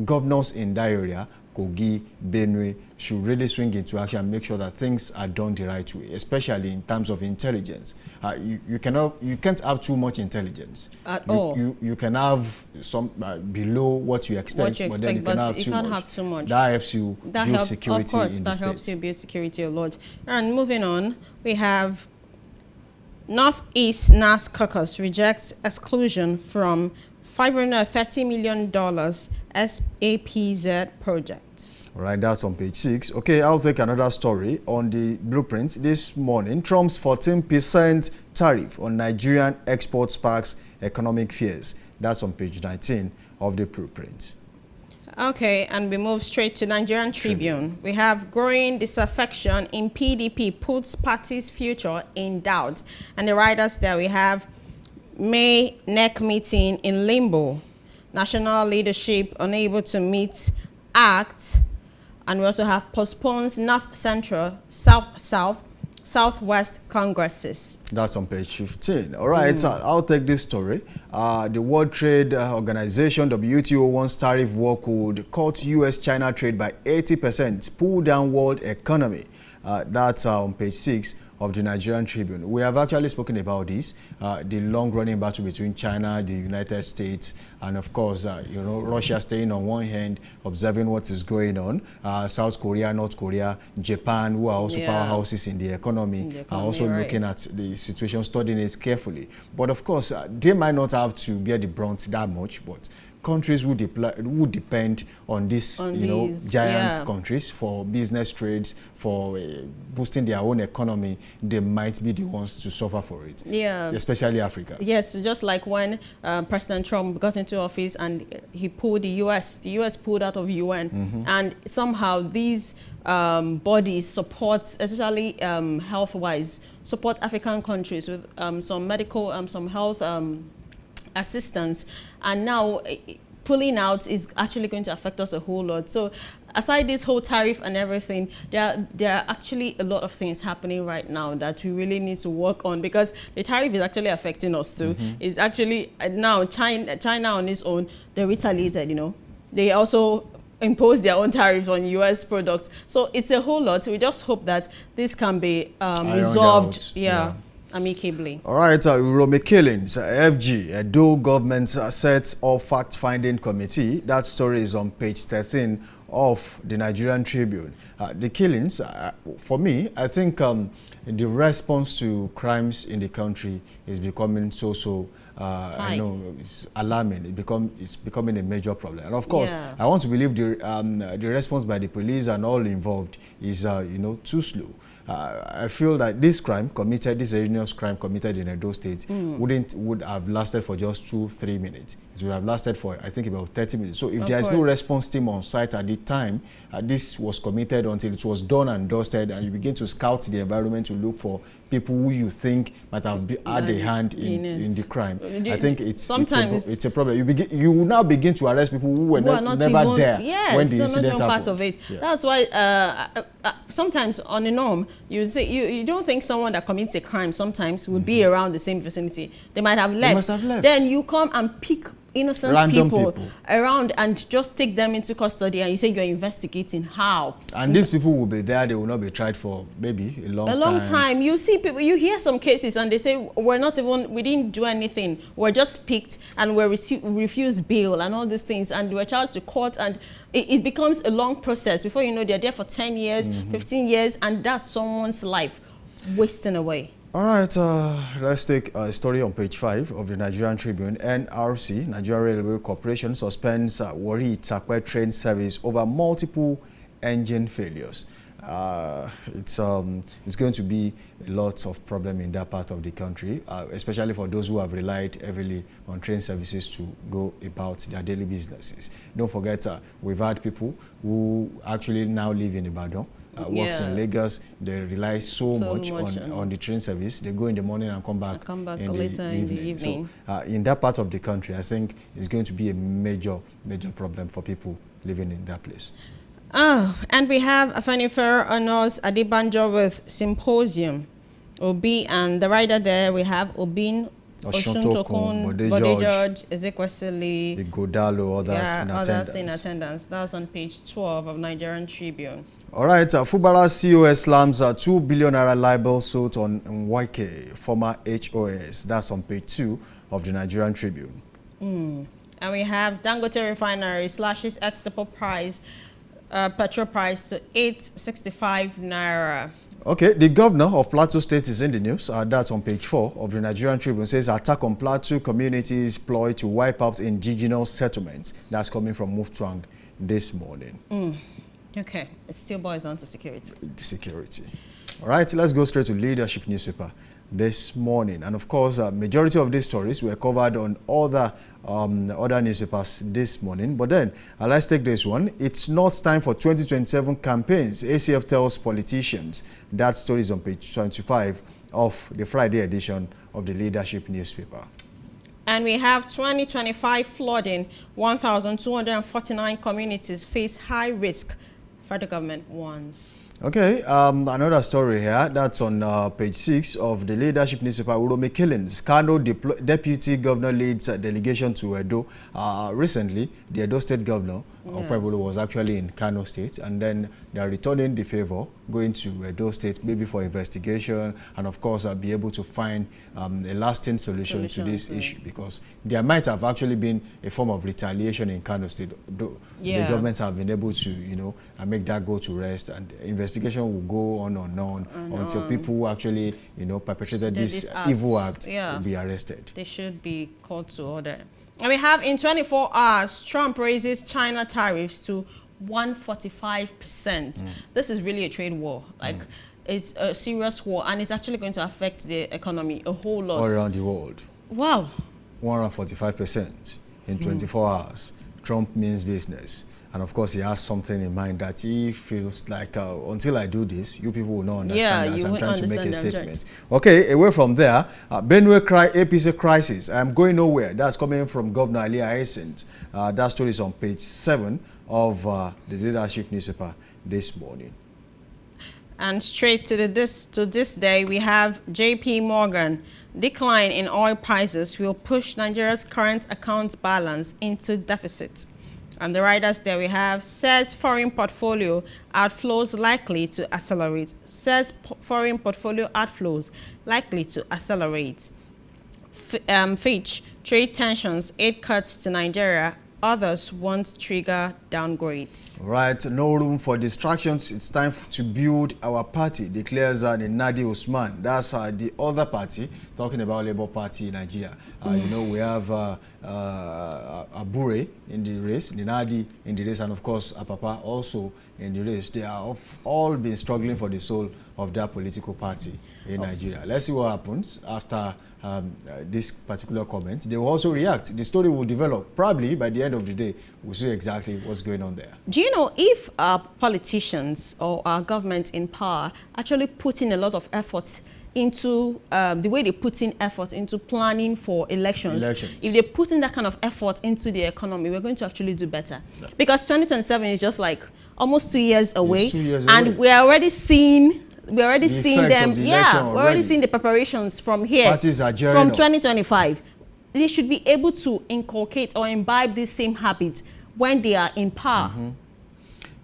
governors in that area, Kogi, Benue, should really swing into action and make sure that things are done the right way, especially in terms of intelligence. You can't have too much intelligence at all. You can have some below what you expect, but then you can't have too much. That helps you build security. Of course, that helps you build security a lot. And moving on, we have Northeast NAS Caucus rejects exclusion from $530 million SAPZ project. All right, that's on page 6. Okay, I'll take another story on the blueprint this morning. Trump's 14% tariff on Nigerian export sparks economic fears. That's on page 19 of the blueprint. Okay, and we move straight to Nigerian Tribune. We have growing disaffection in PDP puts party's future in doubt. And the writers there, we have May NEC meeting in limbo. National leadership unable to meet act. And we also have postpones North Central, Southwest Congresses. That's on page 15. All right, I'll take this story. The World Trade Organization, WTO, wants tariff war could cut U.S.-China trade by 80%, pull down world economy. That's on page 6 of the Nigerian Tribune. We have actually spoken about this, the long-running battle between China, the United States, and of course, Russia staying on one hand, observing what is going on. South Korea, North Korea, Japan, who are also powerhouses in the economy, are also looking at the situation, studying it carefully. But of course, they might not have to bear the brunt that much, but countries who depend on these giant countries for business trades, for boosting their own economy, they might be the ones to suffer for it. Yeah, especially Africa. Yes, just like when President Trump got into office and he pulled the U.S. pulled out of UN, and somehow these bodies support, especially health-wise, support African countries with some medical, some health assistance, and now pulling out is actually going to affect us a whole lot. So aside this whole tariff and everything, there are actually a lot of things happening right now that we really need to work on, because the tariff is actually affecting us too. It's actually now China on its own, they retaliated, they also impose their own tariffs on U.S. products. So it's a whole lot. We just hope that this can be resolved amicably. All right, Uromi killings, FG, Edo government sets of fact-finding committee. That story is on page 13 of the Nigerian Tribune. The killings, for me, I think the response to crimes in the country is becoming I know it's alarming. It's becoming a major problem, and of course, I want to believe the response by the police and all involved is too slow. I feel that this heinous crime committed in Edo State would have lasted for just 2-3 minutes. It would have lasted for, I think, about 30 minutes. So if there is no response team on site at the time this was committed, until it was done and dusted, and you begin to scout the environment to look for people who you think might have had a hand in the crime, I think it's a problem. You will now begin to arrest people who were never there when the incident happened. Part of it. That's why sometimes on the norm, you say you don't think someone that commits a crime sometimes would be around the same vicinity. They might have left. They must have left. Then you come and pick innocent people around and just take them into custody, and you say you're investigating. How? And these people will be there. They will not be tried for maybe a long time. You see people, you hear some cases and they say we didn't do anything, we're just picked and we refused bail and all these things, and we're charged to court, and it becomes a long process. Before you know, they're there for 10 years 15 years, and that's someone's life wasting away. All right, let's take a story on page 5 of the Nigerian Tribune. NRC, Nigerian Railway Corporation, suspends Warri Takwe train service over multiple engine failures. it's going to be a lot of problem in that part of the country, especially for those who have relied heavily on train services to go about their daily businesses. Don't forget, we've had people who actually now live in Ibadan, works in Lagos. They rely so much on the train service. They go in the morning and come back later in the evening. So in that part of the country, I think it's going to be a major problem for people living in that place. Oh, and we have Afenifere Honors Adebanjo with Symposium, Obi, and the rider there we have Obin, Oshuntokun, Bode George, Ezekwesili, Igodalo, others in attendance. That's on page 12 of Nigerian Tribune. All right, Fubara COS slams 2 billion naira libel suit on YK, former HOS. That's on page 2 of the Nigerian Tribune. And we have Dangote Refinery slashes ex-depot price, petrol price to 865 naira. Okay, the governor of Plateau State is in the news. That's on page 4 of the Nigerian Tribune. Says attack on Plateau communities ploy to wipe out indigenous settlements. That's coming from Muftwang this morning. Okay, it still boils down to security. Security. All right, let's go straight to leadership newspaper this morning. And of course, majority of these stories were covered on other newspapers this morning. But then, let's take this one. It's not time for 2027 campaigns. ACF tells politicians. That story is on page 25 of the Friday edition of the leadership newspaper. And we have 2025 flooding. 1,249 communities face high risk. Federal government warns. Okay, another story here. That's on page 6 of the leadership newspaper. Urome killings. Kano deputy governor leads a delegation to Edo. Recently, the Edo state governor, Okwebolo, was actually in Kano state, and then they are returning the favor, going to Edo state, maybe for investigation, and of course, be able to find a lasting solution to this issue, because there might have actually been a form of retaliation in Kano state. The government have been able to, make that go to rest, and investigation will go on and on until people who actually, perpetrated this evil act will be arrested. They should be called to order. And we have in 24 hours, Trump raises China tariffs to 145%. This is really a trade war. It's a serious war, and it's actually going to affect the economy a whole lot. All around the world. Wow. 145% in 24 hours. Trump means business. And of course, he has something in mind that he feels like, until I do this, you people will not understand that I'm trying to make a statement. Okay, away from there, Benue APC crisis. I'm going nowhere. That's coming from Governor Ali Ahesent. That story is on page 7 of the leadership newspaper this morning. And straight to this day, we have JP Morgan. Decline in oil prices will push Nigeria's current account balance into deficit. And the riders there we have, says foreign portfolio outflows likely to accelerate. Says foreign portfolio outflows likely to accelerate. Fitch, trade tensions, aid cuts to Nigeria. Others won't trigger downgrades. Right, no room for distractions. It's time to build our party, declares Nadi Usman. That's the other party, talking about Labour Party in Nigeria. We have Abure in the race, Nadi in the race, and of course Apapa also in the race. They have all been struggling for the soul of their political party in Nigeria. Let's see what happens after this particular comment. They will also react. The story will develop. Probably by the end of the day, we'll see exactly what's going on there. Do you know if our politicians or our government in power actually put in a lot of effort into the way they put in effort into planning for elections, if they put in that kind of effort into the economy, we're going to actually do better. Yeah. Because 2027 is just like almost 2 years away. It's 2 years and away. we're already seeing them. We're already seeing the preparations from here. Parties are gearing from up. 2025. They should be able to inculcate or imbibe these same habits when they are in power.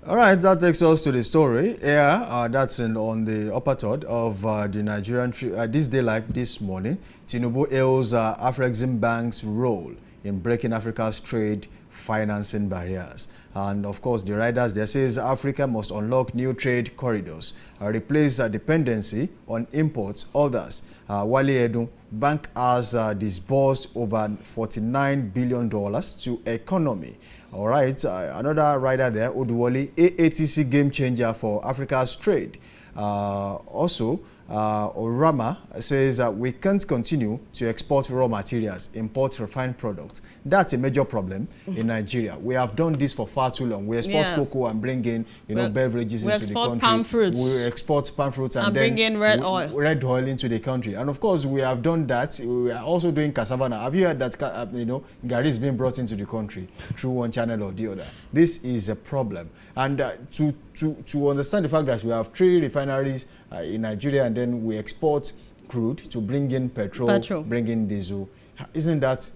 All right, that takes us to the story. That's on the upper third of the Nigerian This Day Life this morning. Tinubu hails Afrexim Bank's role in breaking Africa's trade financing barriers. And of course, the riders there says Africa must unlock new trade corridors, replace dependency on imports. Others, Wale Edun bank has disbursed over $49 billion to economy. All right, another rider there, Oduwole, AATC game changer for Africa's trade. Also, Orama says we can't continue to export raw materials, import refined products. That's a major problem in Nigeria. We have done this for far too long. We export cocoa and bring in, beverages into the country. We export palm fruits. We export palm fruits and then bring in red oil into the country. And of course, we have done that. We are also doing cassava now. Have you heard that Gari is being brought into the country through one channel or the other? This is a problem. And to understand the fact that we have 3 refineries in Nigeria, and then we export crude to bring in petrol. Bring in diesel. Isn't that,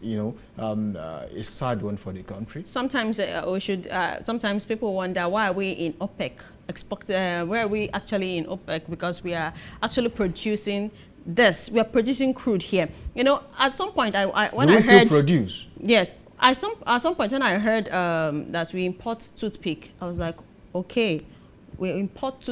a sad one for the country? Sometimes sometimes people wonder, why are we in OPEC? Where are we actually in OPEC? Because we are actually producing this. We are producing crude here. At some point, we still produce? Yes. At some point, when I heard that we import toothpick, I was like, okay, we import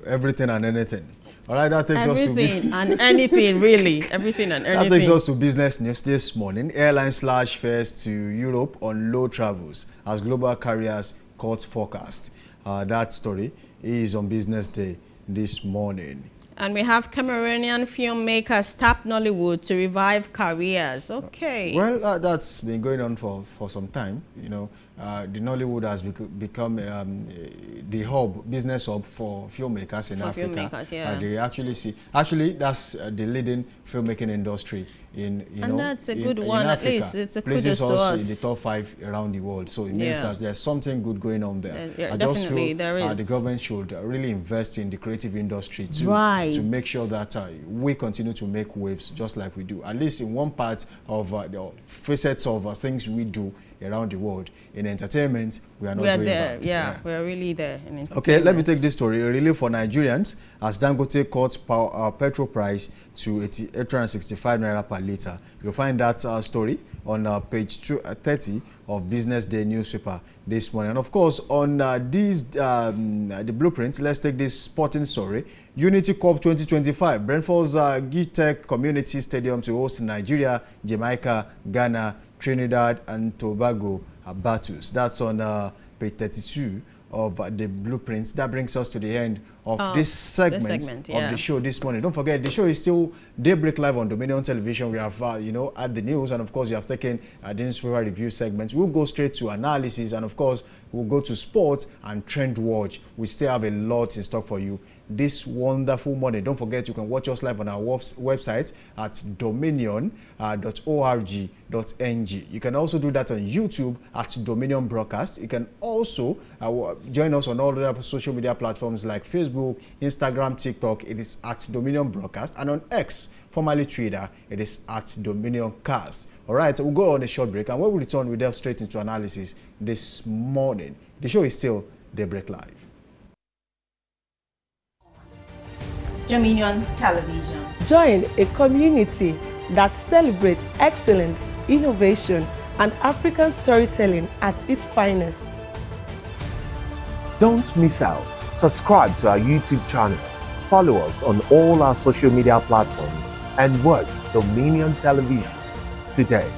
everything and anything. All right, that takes us to everything and anything, really. Everything and anything. That takes us to business news this morning. Airlines slash fares to Europe on low travels as global carriers cut forecast. That story is on Business Day this morning. And we have Cameroonian filmmakers tap Nollywood to revive careers. Okay. Well, that's been going on for some time. The Nollywood has become the business hub for filmmakers in Africa. Filmmakers, yeah. They actually that's the leading filmmaking industry in that's a good one. At least it's a places kudos to us in the top 5 around the world. So it means that there's something good going on there. I just feel there is. The government should really invest in the creative industry to make sure that we continue to make waves just like we do. At least in one part of the facets of things we do around the world. In entertainment, we are not doing there. bad. Yeah, we are really there in entertainment. Okay, let me take this story. A relief for Nigerians as Dangote cut petrol price to 865 naira per litre. You'll find that story on page 30 of Business Day newspaper this morning. And of course, on the blueprint, let's take this sporting story. Unity Cup 2025, Brentford's Gitech Community Stadium to host Nigeria, Jamaica, Ghana, Trinidad and Tobago battles. That's on page 32 of the blueprints. That brings us to the end of this segment of the show this morning. Don't forget, the show is still Daybreak Live on Dominion Television. We have, at the news, and of course, you have taken the newspaper review segments. We'll go straight to analysis, and of course, we'll go to sports and trend watch. We still have a lot in stock for you this wonderful morning. Don't forget, you can watch us live on our website at dominion.org.ng. You can also do that on YouTube at Dominion Broadcast. You can also join us on all the other social media platforms like Facebook, Instagram, TikTok. It is at Dominion Broadcast. And on X, formerly Twitter, it is at Dominion Cast. All right, we'll go on a short break. And when we return, we'll delve straight into analysis this morning. The show is still Daybreak Live. Dominion Television. Join a community that celebrates excellence, innovation, and African storytelling at its finest. Don't miss out. Subscribe to our YouTube channel. Follow us on all our social media platforms and watch Dominion Television today.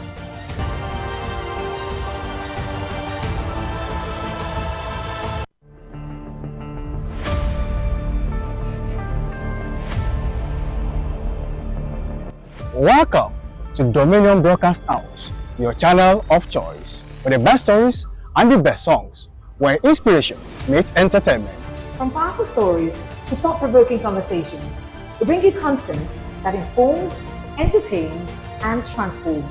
Welcome to Dominion Broadcast House, your channel of choice, with the best stories and the best songs, where inspiration meets entertainment. From powerful stories to thought-provoking conversations, we bring you content that informs, entertains, and transforms.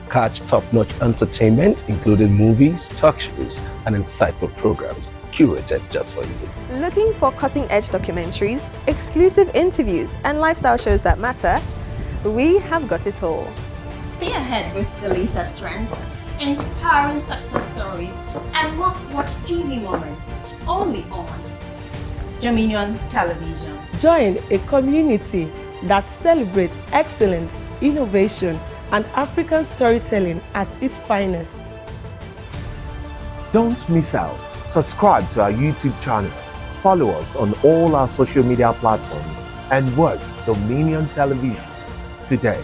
Catch top-notch entertainment, including movies, talk shows, and insightful programs curated just for you. Looking for cutting-edge documentaries, exclusive interviews, and lifestyle shows that matter? We have got it all. Stay ahead with the latest trends, inspiring success stories, and must-watch TV moments only on Dominion Television. Join a community that celebrates excellence, innovation, and African storytelling at its finest. Don't miss out. Subscribe to our YouTube channel. Follow us on all our social media platforms and watch Dominion Television today.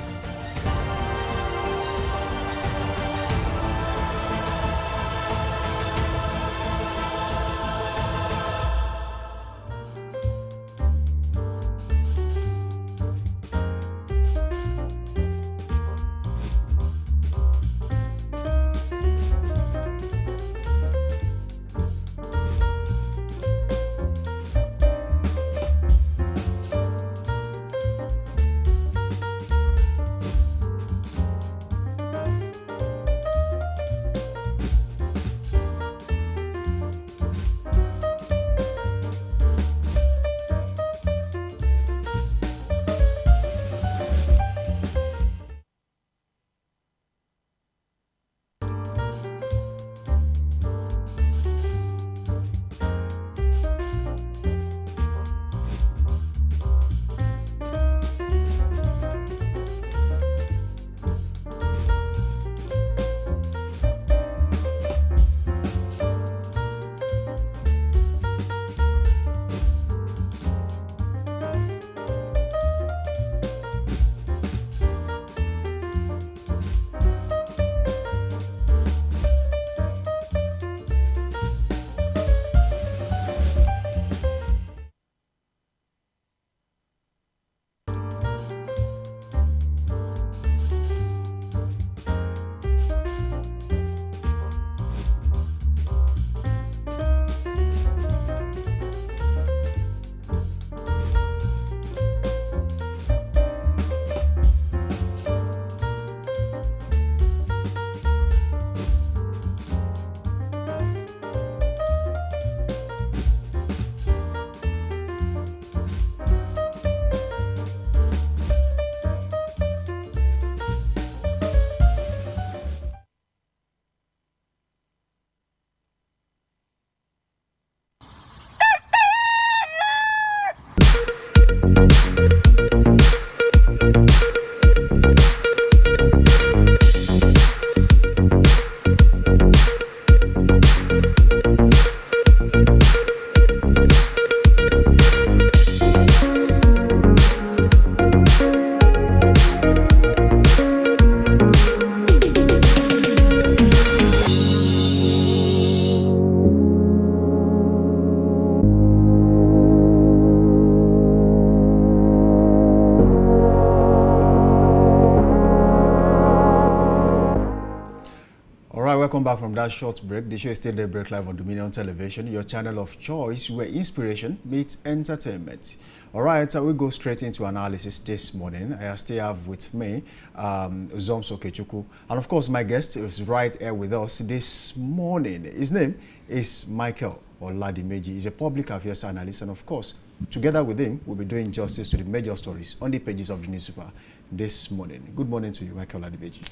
Welcome back from that short break. The show is still Daybreak Live on Dominion Television, your channel of choice where inspiration meets entertainment. All right, we go straight into analysis this morning. I still have with me Zomso Kechuku, and of course my guest is right here with us this morning. His name is Michael Oladimeji. He's a public affairs analyst, and of course, together with him, we'll be doing justice to the major stories on the pages of the newspaper this morning. Good morning to you, Michael Oladimeji.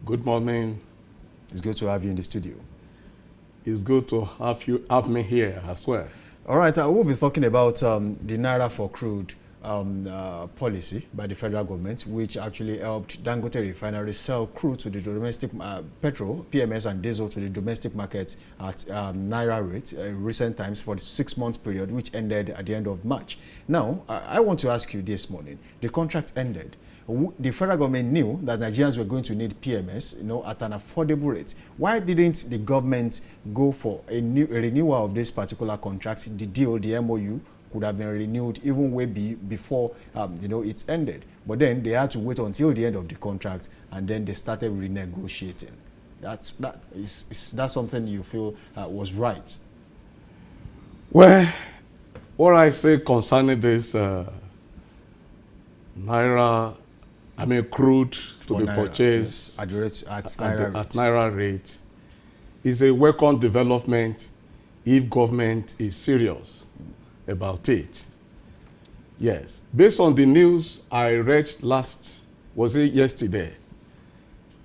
Good morning. It's good to have you in the studio. It's good to have me here as well. All right, we'll be talking about the Naira for crude policy by the federal government, which actually helped Dangote Refinery sell crude to the domestic petrol, PMS and diesel to the domestic market at Naira rate in recent times for the 6-month period, which ended at the end of March. Now, I want to ask you this morning, the contract ended. The federal government knew that Nigerians were going to need PMS, at an affordable rate. Why didn't the government go for a renewal of this particular contract? The deal, the MOU, could have been renewed even way before, it's ended. But then they had to wait until the end of the contract, and then they started renegotiating. Is that something you feel was right? Well, what I say concerning this crude to be purchased at Naira rate is a welcome development if government is serious about it. Yes. Based on the news I read yesterday,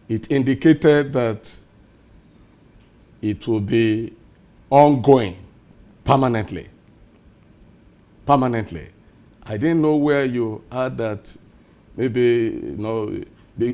it indicated that it will be ongoing permanently. I didn't know where you had that. Maybe,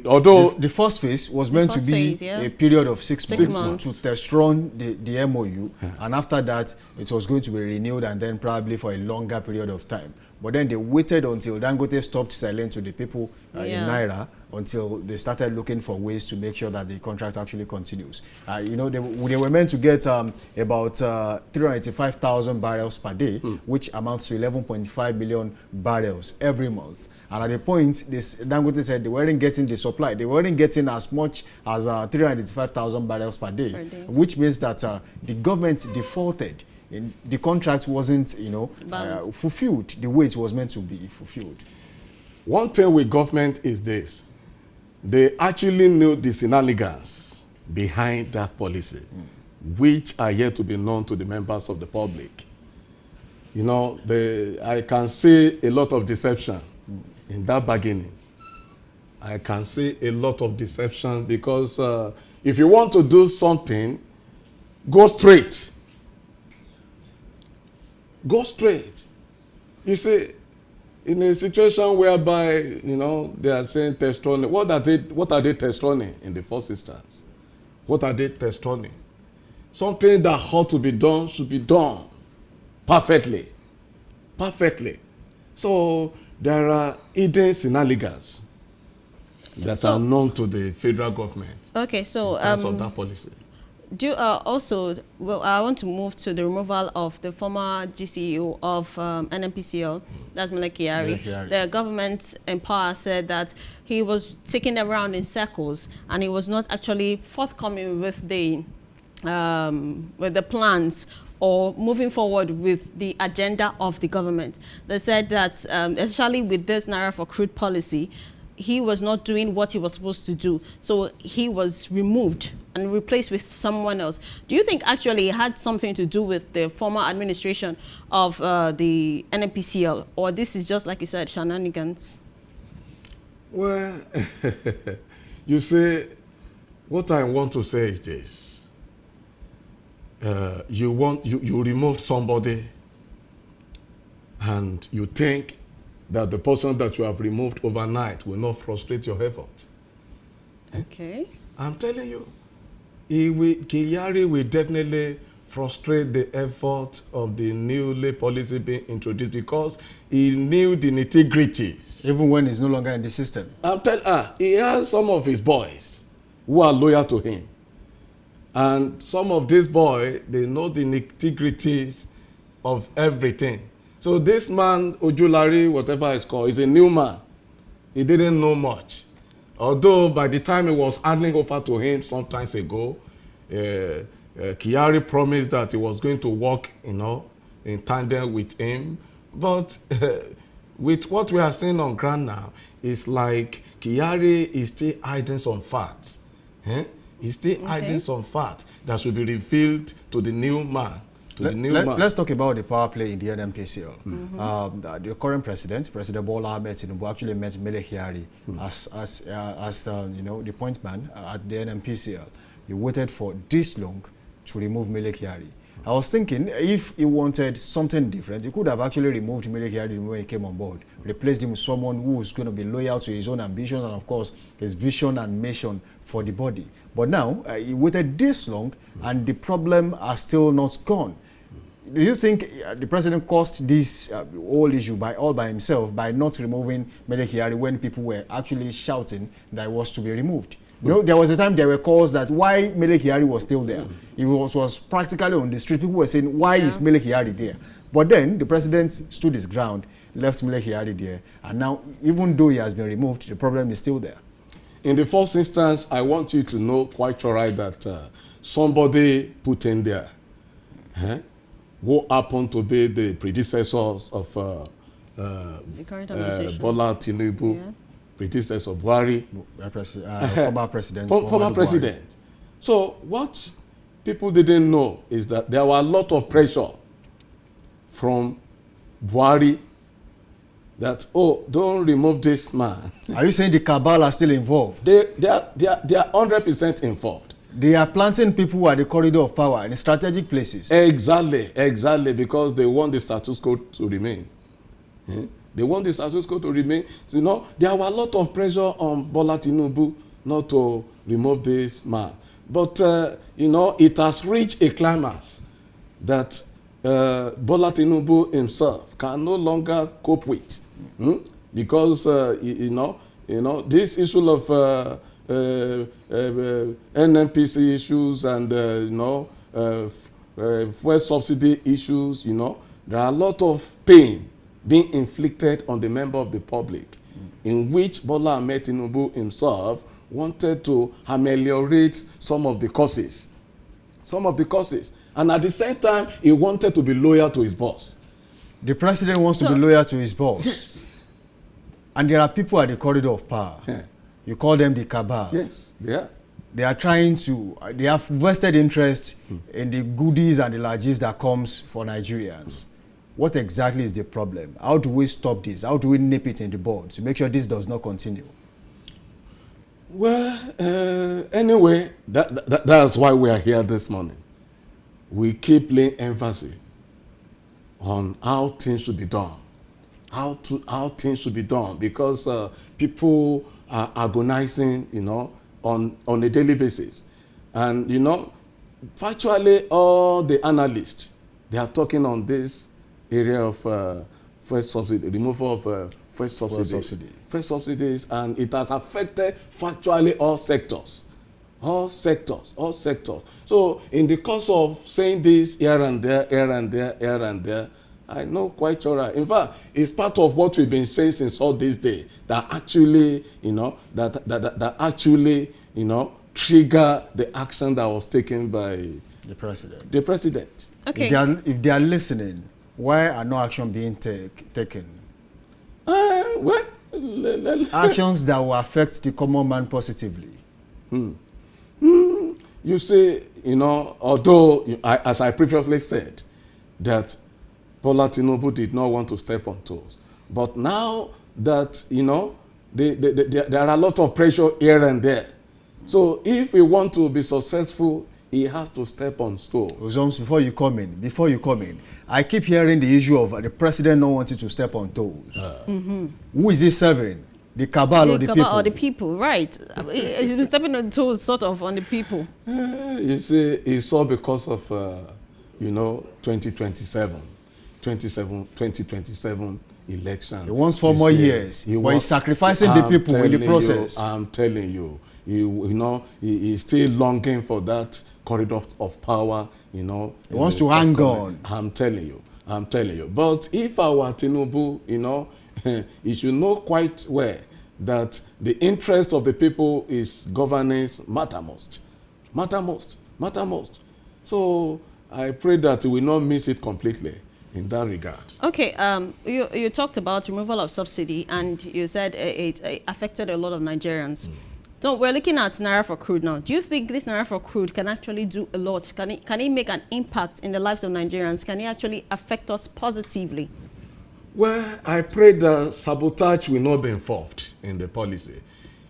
although the first phase was meant to be a period of 6 months to test run the MOU, and after that it was going to be renewed and then probably for a longer period of time. But then they waited until Dangote stopped selling to the people in Naira until they started looking for ways to make sure that the contract actually continues. You know, they were meant to get about 385,000 barrels per day, which amounts to 11.5 million barrels every month. And at the point, Dangote said they weren't getting the supply. They weren't getting as much as 385,000 barrels per day, which means that the government defaulted. The contract wasn't, you know, fulfilled the way it was meant to be fulfilled. One thing with government is this. They actually knew the shenanigans behind that policy, which are yet to be known to the members of the public. You know, I can see a lot of deception in that bargaining. I can see a lot of deception because if you want to do something, go straight. Go straight. You see, in a situation whereby, you know, they are saying test running, what are they test running in the first instance? What are they test running? Something that ought to be done should be done perfectly. Perfectly. So there are hidden shenanigans that are known to the federal government. Okay, so in terms of that policy. Also, well, I want to move to the removal of the former GCEO of NNPCL, that's Mele Kyari. The government in power said that he was taking around in circles and he was not actually forthcoming with the plans or moving forward with the agenda of the government. They said that, especially with this Naira for crude policy, he was not doing what he was supposed to do. So he was removed and replaced with someone else. Do you think actually it had something to do with the former administration of the NNPCL, or this is just, like you said, shenanigans? Well, you see, what I want to say is this. You remove somebody and you think that the person that you have removed overnight will not frustrate your effort. Okay. I'm telling you, Kyari will definitely frustrate the effort of the newly policy being introduced because he knew the nitty-gritties. Even when he's no longer in the system. I'm telling he has some of his boys who are loyal to him. And some of these boys, they know the nitty-gritties of everything. So this man, Ojulari, whatever it's called, is a new man. He didn't know much. Although by the time it was handing over to him some time ago, Kyari promised that he was going to work, you know, in tandem with him. But with what we are seeing on ground now, it's like Kyari is still hiding some facts. He's still hiding some facts that should be revealed to the new man. Let's talk about the power play in the NNPCL. The current president, President Bola Ahmed Tinubu, actually met Mele Kyari as you know, the point man at the NNPCL. He waited for this long to remove Mele Kyari. I was thinking if he wanted something different, he could have actually removed Mele Kyari when he came on board, replaced him with someone who is going to be loyal to his own ambitions and, of course, his vision and mission for the body. But now, he waited this long and the problem are still not gone. Do you think the president caused this whole issue all by himself by not removing Mele Kyari when people were actually shouting that it was to be removed? You know, there was a time there were calls that why Mele Kyari was still there. He was practically on the street. People were saying, why is Mele Kyari there? But then the president stood his ground, left Mele Kyari there, and now, even though he has been removed, the problem is still there. In the first instance, I want you to know quite all right that somebody put in there who happened to be the predecessors of the current administration. Bola Tinubu, predecessor of Buhari. Former president. Former president. So what people didn't know is that there were a lot of pressure from Buhari that, oh, don't remove this man. Are you saying the cabal are still involved? They are 100% involved. They are planting people who are the corridor of power in strategic places. Exactly, because they want the status quo to remain. They want the status quo to remain. So, you know, there were a lot of pressure on Bola Tinubu not to remove this man. But, you know, it has reached a climax that Bola Tinubu himself can no longer cope with, because you know this issue of NNPC issues and fuel subsidy issues. There are a lot of pain being inflicted on the member of the public, in which Bola Ahmed Tinubu himself wanted to ameliorate some of the causes. And at the same time, he wanted to be loyal to his boss. The president wants to be loyal to his boss. Yes. And there are people at the corridor of power. Yeah. You call them the cabal. Yes, yeah. They are trying to, they have vested interest in the goodies and the largesse that comes for Nigerians. What exactly is the problem? How do we stop this? How do we nip it in the bud to make sure this does not continue? Well, anyway, that's why we are here this morning. We keep laying emphasis on how things should be done. How things should be done, because people are agonizing, on a daily basis. And, virtually all the analysts, they are talking on this area of fuel subsidy, removal of fuel subsidies, and it has affected virtually all sectors. So in the course of saying this here and there, I know quite all right. In fact, it's part of what we've been saying since all this day that actually, that actually, trigger the action that was taken by the president. Okay. If they are listening, why are no action being taken? Actions that will affect the common man positively. You see, although, as I previously said, that Bola Tinubu did not want to step on toes. But now that, there are a lot of pressure here and there. So if we want to be successful, he has to step on toes. Ozoms, before you come in, I keep hearing the issue of the president not wanting to step on toes. Who is he serving? The cabal or the people? Or the people, right. He's been stepping on toes, sort of, on the people. You see, it's all because of, 2027 election. He wants 4 more years. But he's sacrificing the people in the process. I'm telling you, he's still longing for that corridor of power. He wants to hang on. I'm telling you. But if I were Tinubu, he should know quite well that the interest of the people is governance matter most. So I pray that we will not miss it completely in that regard. Okay, you talked about removal of subsidy, and you said it affected a lot of Nigerians. So we're looking at Naira for crude now. Do you think this Naira for crude can actually do a lot? Can it make an impact in the lives of Nigerians? Can it actually affect us positively? Well, I pray that sabotage will not be involved in the policy.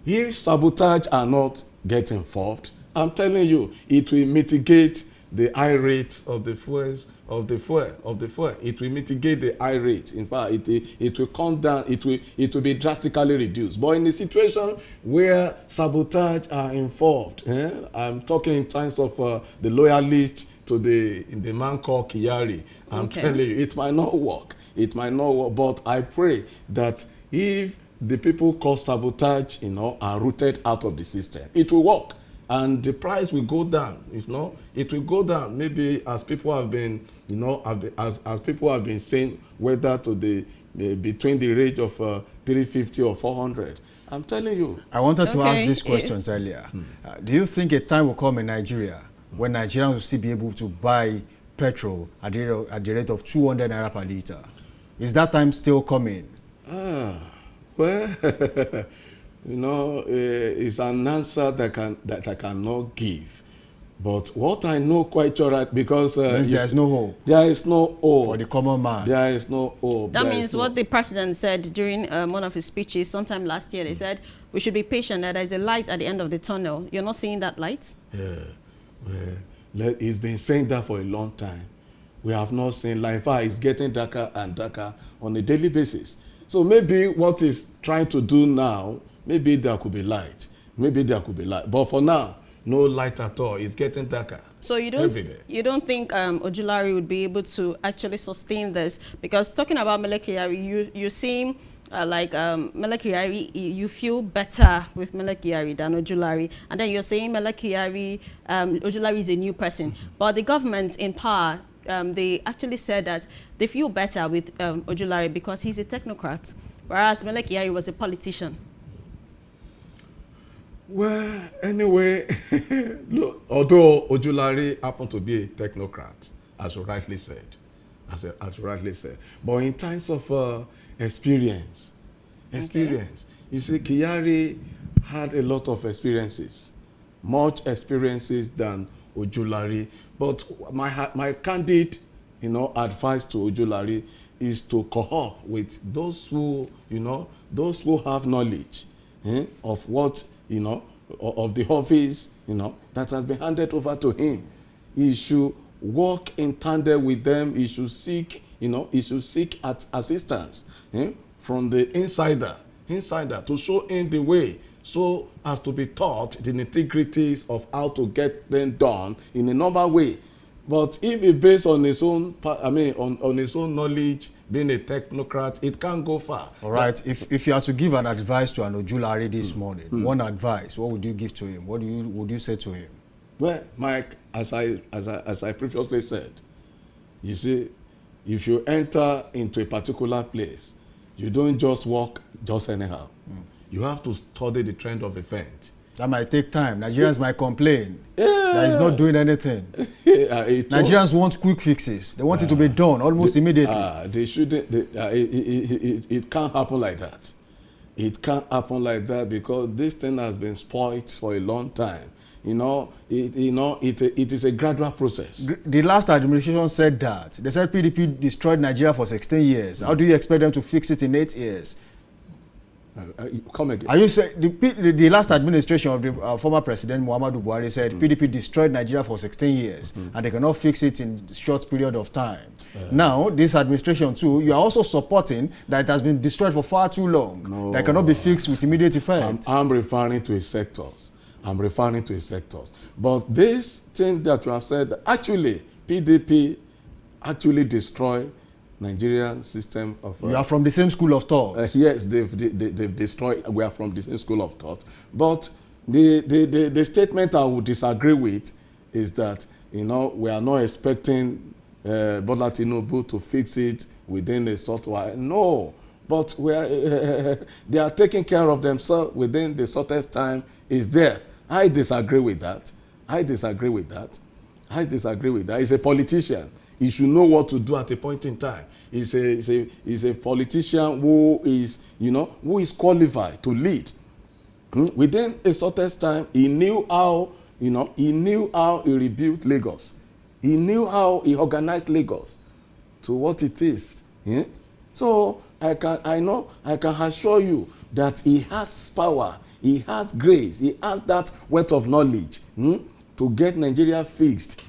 If sabotage are not get involved, I'm telling you, it will mitigate the high rate of the fuel. It will mitigate the high rate. In fact, it will come down. It will be drastically reduced. But in a situation where sabotage are involved, I'm talking in terms of the loyalists to the man called Kyari. I'm telling you, it might not work. But I pray that if the people called sabotage, are rooted out of the system, it will work. And the price will go down, it will go down. Maybe as people have been, as people have been saying, whether to between the range of 350 or 400. I'm telling you. I wanted to ask these questions earlier. Do you think a time will come in Nigeria when Nigerians will still be able to buy petrol at the rate of 200 naira per litre? Is that time still coming? Well, it's an answer that I cannot give. But what I know quite all right, because there is no hope. There is no hope for the common man. There is no hope. That means what the president said during one of his speeches sometime last year. They said we should be patient, that there is a light at the end of the tunnel. You're not seeing that light? Yeah. Well, he's been saying that for a long time. We have not seen light. In fact, it's getting darker and darker on a daily basis. So maybe what he's trying to do now, maybe there could be light. But for now, no light at all. It's getting darker. So you don't think Ojulari would be able to actually sustain this? Because talking about Mele Kyari, you seem like Mele Kyari, you feel better with Mele Kyari than Ojulari, and then you're saying Mele Kyari, Ojulari is a new person, but the government in power, they actually said that they feel better with Ojulari because he's a technocrat, whereas Mele Kyari was a politician. Well, anyway, look, although Ojulari happened to be a technocrat, as you rightly said, but in terms of experience, you see, Kyari had a lot of experiences, much experiences than Ojulari. But my candid, advice to Ojulari is to co-op with those who, those who have knowledge of what, of the office, that has been handed over to him. He should work in tandem with them. He should seek, assistance from the insider to show him the way, so as to be taught the nitty-gritties of how to get them done in a normal way. But if it's based on his own, on his own knowledge, being a technocrat, it can't go far. All right. If you had to give an advice to an Ojulari this morning, one advice, what would you give to him? What would you say to him? Well, Mike, as I previously said, you see, if you enter into a particular place, you don't just walk just anyhow. You have to study the trend of events. That might take time. Nigerians might complain that he's not doing anything. Nigerians want quick fixes. They want it to be done almost immediately. They shouldn't. It can't happen like that. It can't happen like that because this thing has been spoiled for a long time. It is a gradual process. The last administration said that. They said PDP destroyed Nigeria for 16 years. How do you expect them to fix it in 8 years? Come again. Are you saying the last administration of the former president Muhammadu Buhari said PDP destroyed Nigeria for 16 years and they cannot fix it in a short period of time? Now, this administration too, you are also supporting that it has been destroyed for far too long. No, that cannot be fixed with immediate effect. I'm referring to his sectors. But this thing that you have said, actually, PDP actually destroyed Nigerian system of... You are from the same school of thought. Yes, they've destroyed... We are from the same school of thought. But the statement I would disagree with is that, we are not expecting Bola Tinubu to fix it within a short while. No, but they are taking care of themselves within the shortest time is there. I disagree with that. He's a politician. He should know what to do at a point in time. He's a politician who is, who is qualified to lead. Within a shortest time, he knew how, he rebuilt Lagos. He knew how he organized Lagos to what it is. So I can assure you that he has power, he has grace, he has that wealth of knowledge to get Nigeria fixed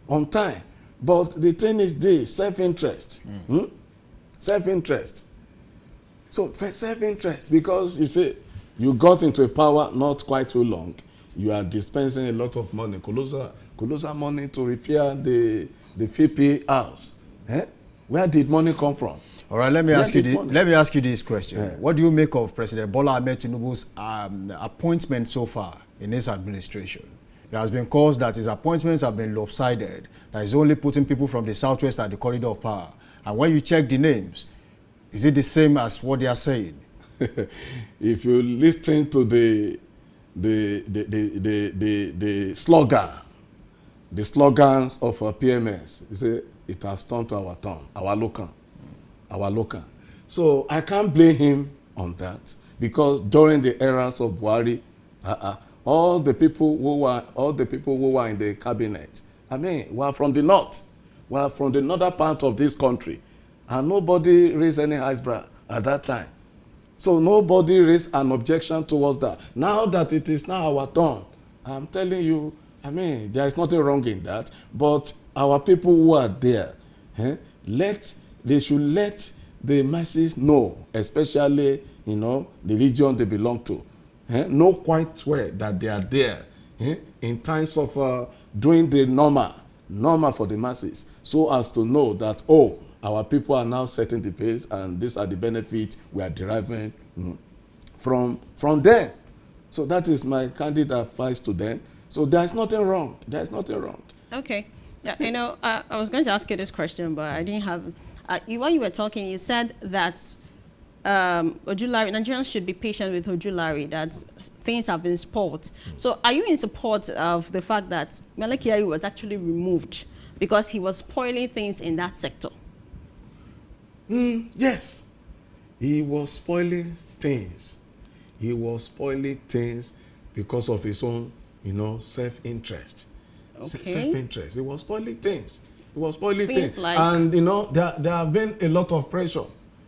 on time. But the thing is this, self-interest. Self-interest. So self-interest, because you see, you got into power not quite too long. You are dispensing a lot of money, colossal money to repair the FP house. Where did money come from? All right, let me ask you this question. What do you make of President Bola Ahmed Tinubu's appointment so far in his administration? There has been calls that his appointments have been lopsided, that he's only putting people from the southwest at the corridor of power. And when you check the names, is it the same as what they are saying? If you listen to the slogans of PMS, you say it has turned to our tongue, our local. So I can't blame him on that, because during the eras of Buhari, all the people who were in the cabinet, were from the north, were from the northern part of this country, and nobody raised any eyebrow at that time. So nobody raised an objection towards that. Now that it is now our turn, I'm telling you, there is nothing wrong in that. But our people who are there, they should let the masses know, especially the region they belong to, know quite well that they are there in times of doing the normal for the masses, so as to know that, oh, our people are now setting the pace and these are the benefits we are deriving from them. So that is my candid advice to them. So there's nothing wrong. There's nothing wrong. Okay. Yeah, you know, I was going to ask you this question, but I didn't have... while you were talking, you said that Ojulari, Nigerians should be patient with Ojulari, that things have been spoiled. So are you in support of the fact that Mele Kyari was actually removed because he was spoiling things in that sector? Yes. He was spoiling things. He was spoiling things because of his own, you know, self-interest. Okay. Self-interest. He was spoiling things. He was spoiling things. Like, and, you know, there have been a lot of pressure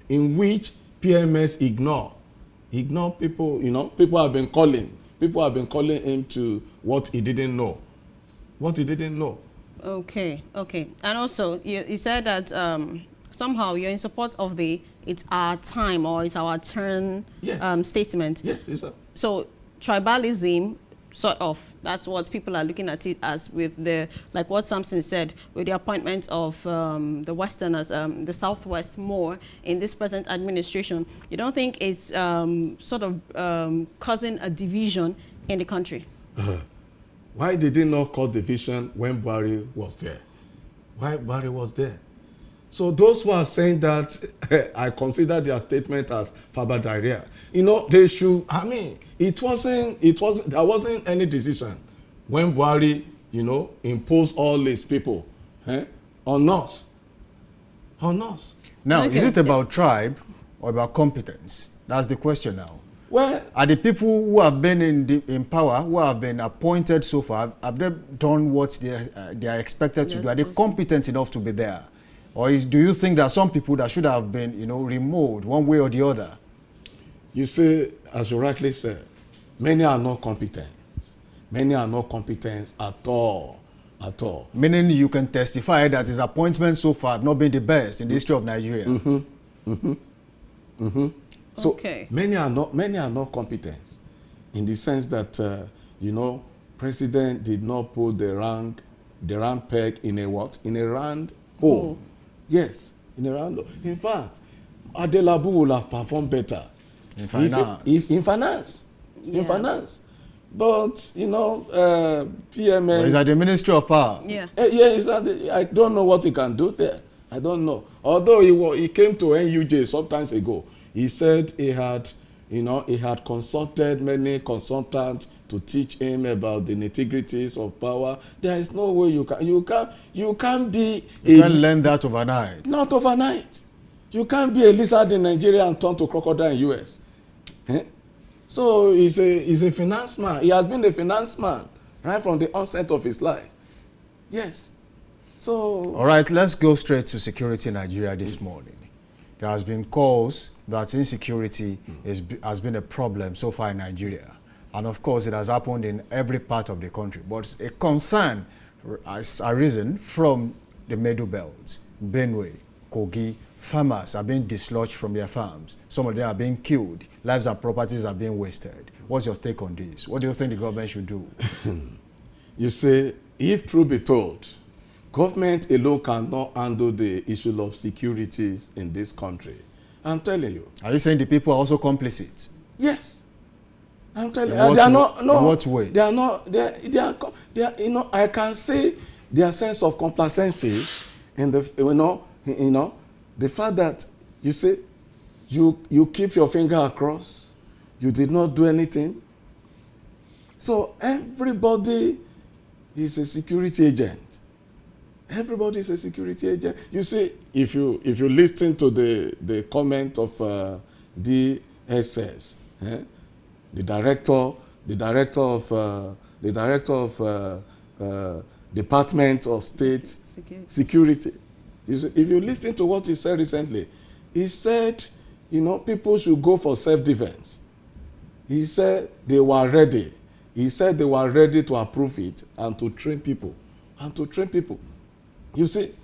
in which PMS ignore people, you know. People have been calling him to what he didn't know. Okay. And also, you said that somehow you're in support of the "it's our time" or "it's our turn" statement. Yes, yes, sir. So tribalism, sort of, that's what people are looking at it as, with the, like what Samson said, with the appointment of the Westerners, the Southwest more in this present administration. You don't think it's sort of causing a division in the country? Why did they not cause division when Buhari was there? Why Buhari was there? So those who are saying that, I consider their statement as faber diarrhea. You know, they should, I mean, there wasn't any decision when Buhari, you know, imposed all these people on us. Now, is it about tribe or about competence? That's the question now. Well, are the people who have been in power, who have been appointed so far, have they done what they are expected to do? Are they competent enough to be there? Or do you think there are some people that should have been, you know, removed one way or the other? You see, as you rightly said, many are not competent. Many are not competent at all. Meaning you can testify that his appointments so far have not been the best in the history of Nigeria. So okay. many are not competent in the sense that you know, president did not put the round peg in a what? In a round hole. Yes, in a round hole. In fact, Adelabu will have performed better in finance. In finance. But you know, PMS. Is that the Ministry of Power? Yeah. Is that I don't know what he can do there. I don't know. Although he came to NUJ sometimes ago, he said he had consulted many consultants to teach him about the nitty-gritties of power. There is no way you can't learn that overnight. Not overnight. You can't be a lizard in Nigeria and turn to crocodile in US. So he's a finance man. He has been a finance man right from the onset of his life. Yes. So. All right, let's go straight to security in Nigeria this morning. There has been calls that insecurity has been a problem so far in Nigeria. And of course, it has happened in every part of the country. But a concern has arisen from the Middle Belt, Benue, Kogi. Farmers are being dislodged from their farms. Some of them are being killed. Lives and properties are being wasted. What's your take on this? What do you think the government should do? You see, if truth be told, government alone cannot handle the issue of security in this country. I'm telling you. Are you saying the people are also complicit? Yes. I'm telling you. They are not. No. In what way? They are not. They are. You know, I can see their sense of complacency in the. You know, the fact that you say you keep your finger across, you did not do anything. So everybody is a security agent. Everybody is a security agent. You see, if you listen to the comment of DSS, the director of Department of State Security. You see, if you listen to what he said recently, he said, you know, people should go for self-defense. He said they were ready. He said they were ready to approve it and to train people. You see,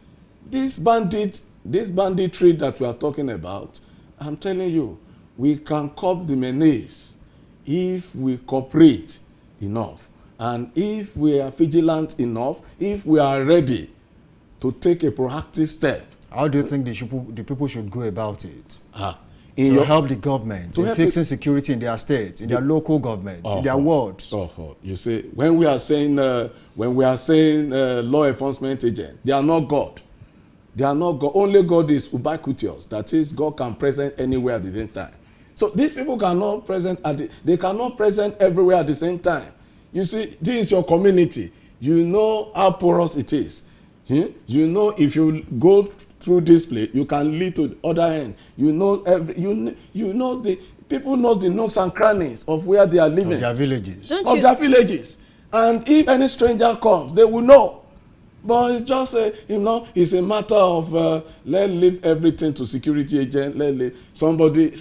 this banditry that we are talking about, I'm telling you, we can curb the menace if we cooperate enough. And if we are vigilant enough, if we are ready to take a proactive step. How do you think the people should go about it? To help the government in fixing security in their states, in their local governments, in their wards. You see, when we are saying law enforcement agents, they are not God. They are not God. Only God is ubiquitous. That is, God can present anywhere at the same time. So these people cannot present they cannot present everywhere at the same time. You see, this is your community. You know how porous it is. You know, if you go through this place, you can lead to the other end. You know the people know the nooks and crannies of where they are living. Of their villages. Their villages. And if any stranger comes, they will know. But it's just it's a matter of let's leave everything to security agent. Let's leave somebody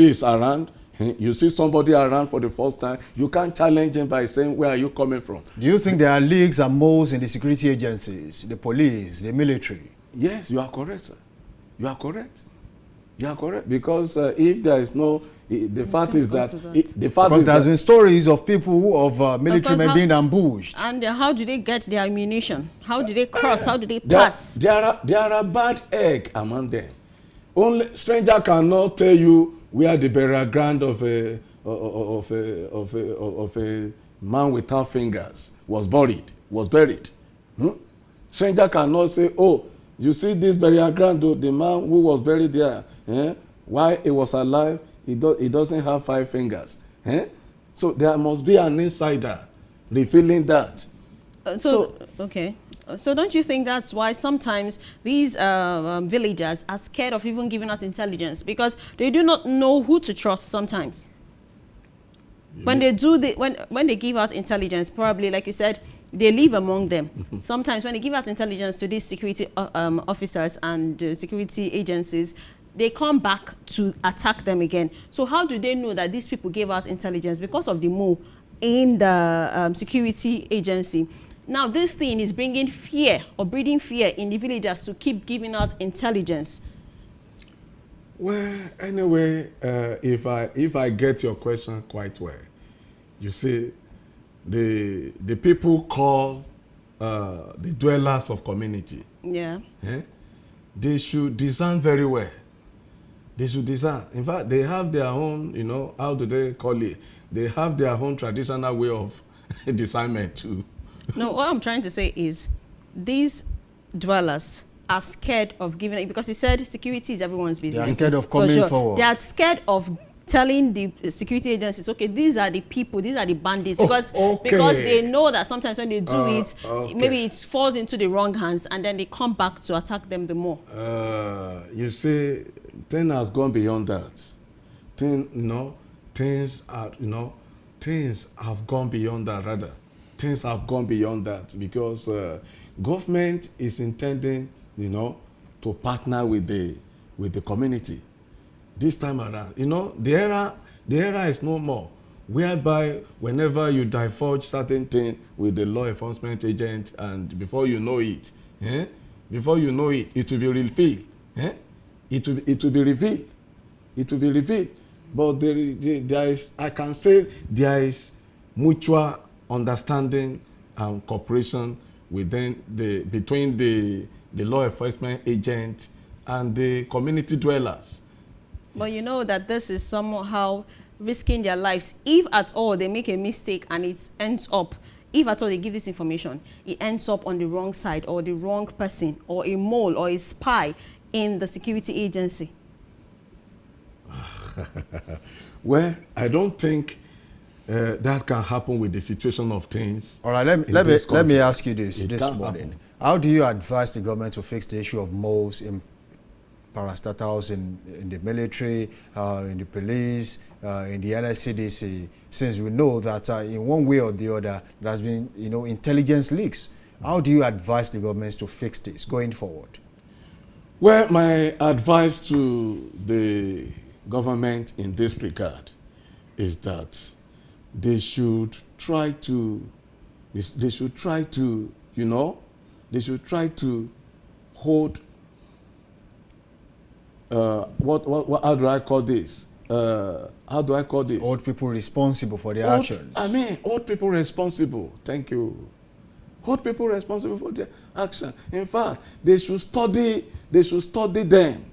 is around. You see somebody around for the first time, you can't challenge him by saying, where are you coming from? Do you think there are leaks and moles in the security agencies, the police, the military? Yes, you are correct, sir. You are correct. You are correct. Because if there is no, the fact is that... Because there's been stories of people, of military men being ambushed. And how do they get their ammunition? How do they cross? How do they pass? There are bad egg among them. Only stranger cannot tell you where the burial ground of a man without fingers was buried. Stranger cannot say, oh, you see this burial ground, the man who was buried there, while he was alive, he doesn't have 5 fingers. So there must be an insider revealing that. Okay. So don't you think that's why sometimes these villagers are scared of even giving out intelligence, because they do not know who to trust sometimes? When they when they give out intelligence, probably like you said, they live among them. Sometimes when they give out intelligence to these security officers and security agencies, they come back to attack them again. So how do they know that these people gave out intelligence? Because of the move in the security agency. Now, this thing is bringing fear or breeding fear in the villagers to keep giving out intelligence. Well, anyway, if I get your question quite well, you see, the people call the dwellers of community. Yeah. They should design very well. They should design. In fact, they have their own, how do they call it? They have their own traditional way of designment too. No, what I'm trying to say is these dwellers are scared of giving it, because he said security is everyone's business. They are scared of coming forward. They are scared of telling the security agencies, okay, these are the people, these are the bandits, because they know that sometimes when they do maybe it falls into the wrong hands, and then they come back to attack them the more. You see, things has gone beyond that. Things have gone beyond that, rather. Things have gone beyond that, because government is intending, to partner with the community. This time around, the era is no more, whereby whenever you divulge certain thing with the law enforcement agent, and before you know it, it will be revealed. It will be revealed. It will be revealed. But there is, I can say, there is mutual understanding and cooperation between the law enforcement agent and the community dwellers. But you know that this is somehow risking their lives. If at all they make a mistake and it ends up, if at all they give this information, it ends up on the wrong side, or the wrong person, or a mole or a spy in the security agency. Well, I don't think that can happen with the situation of things. All right, let me ask you this morning. How do you advise the government to fix the issue of moles in parastatals in the military, in the police, in the NSCDC, since we know that in one way or the other there has been intelligence leaks? How do you advise the governments to fix this going forward? Well, my advice to the government in this regard is that they should try to hold how do I call this? how do I call this? Old people responsible for their actions. I mean, old people responsible. Thank you. Old people responsible for their action. In fact, they should study them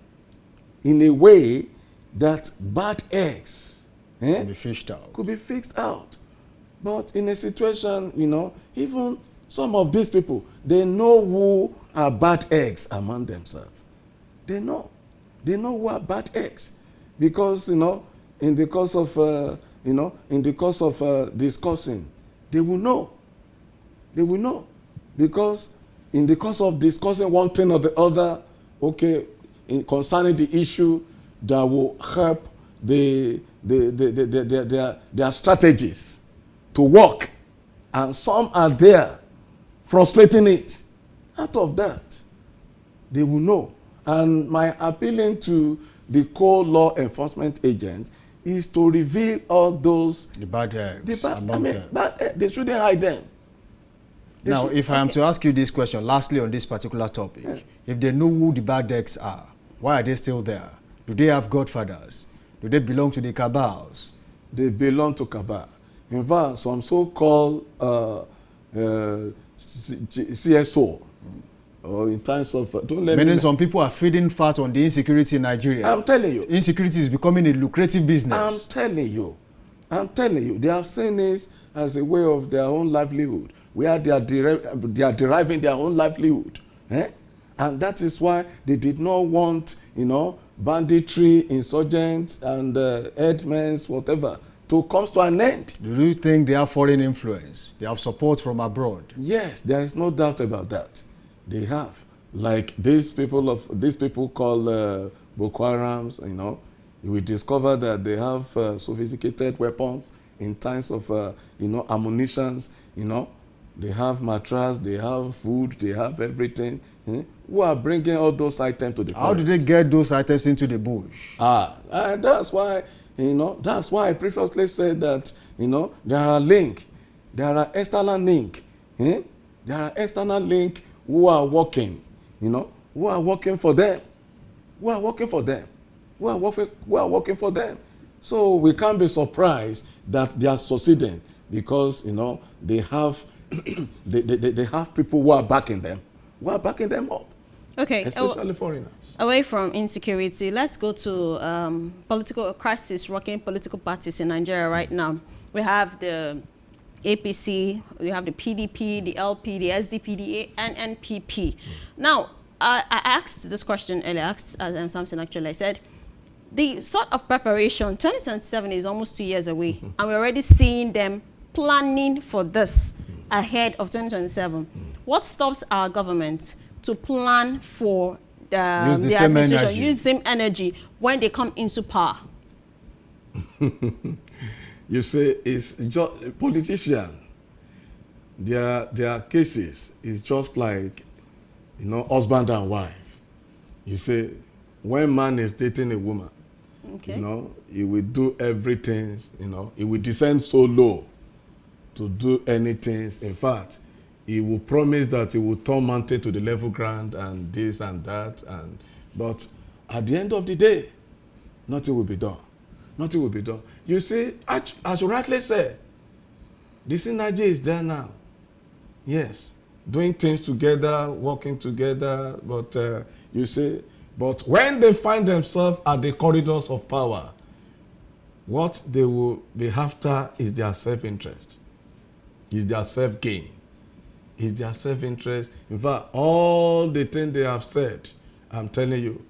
in a way that bad eggs Could be fished out. Could be fixed out. But in a situation, you know, even some of these people, they know who are bad eggs among themselves. They know who are bad eggs, because in the course of discussing, they will know, because in the course of discussing one thing or the other, okay, concerning the issue that will help their strategies to work, and some are there frustrating it. Out of that, they will know. And my appealing to the core law enforcement agents is to reveal all those the bad eggs. They shouldn't hide them. Now, if I am to ask you this question, lastly on this particular topic, if they know who the bad eggs are, why are they still there? Do they have godfathers? Do they belong to the cabals? They belong to cabal. In fact, some so-called CSO, or in terms of meaning some people are feeding fat on the insecurity in Nigeria. I'm telling you, insecurity is becoming a lucrative business. I'm telling you, they have seen this as a way of their own livelihood, where they are deriving their own livelihood, and that is why they did not want, banditry, insurgents, and headmen, whatever, to come to an end. Do you think they have foreign influence? They have support from abroad? Yes, there is no doubt about that. They have, like these people called Boko Harams. We discover that they have sophisticated weapons in terms of ammunitions. They have mattress, they have food, they have everything. Who are bringing all those items to the forest? How do they get those items into the bush? And that's why I previously said that there are external link. There are external link who are working, who are working for them, So we can't be surprised that they are succeeding, because they have they have people who are backing them up. Okay, especially foreigners. Away from insecurity, let's go to political crisis rocking political parties in Nigeria right now. We have the APC, we have the PDP, the LP, the SDP, the NNPP. Now, I asked this question earlier, I asked Samson actually, I said, the sort of preparation, 2077 is almost 2 years away, and we're already seeing them planning for this ahead of 2027. What stops our government to plan for the administration, use the same energy when they come into power? You say it's just politicians. Their cases is just like husband and wife. You say when man is dating a woman, okay, he will do everything. He will descend so low to do anything. In fact, he will promise that he will turn mountain to the level ground and this and that, but at the end of the day, nothing will be done. Nothing will be done. You see, as you rightly said, the synergy is there now. Yes, doing things together, working together, but you see, but when they find themselves at the corridors of power, what they will be after is their self-interest, is their self-gain, is their self-interest. In fact, all the things they have said, I'm telling you,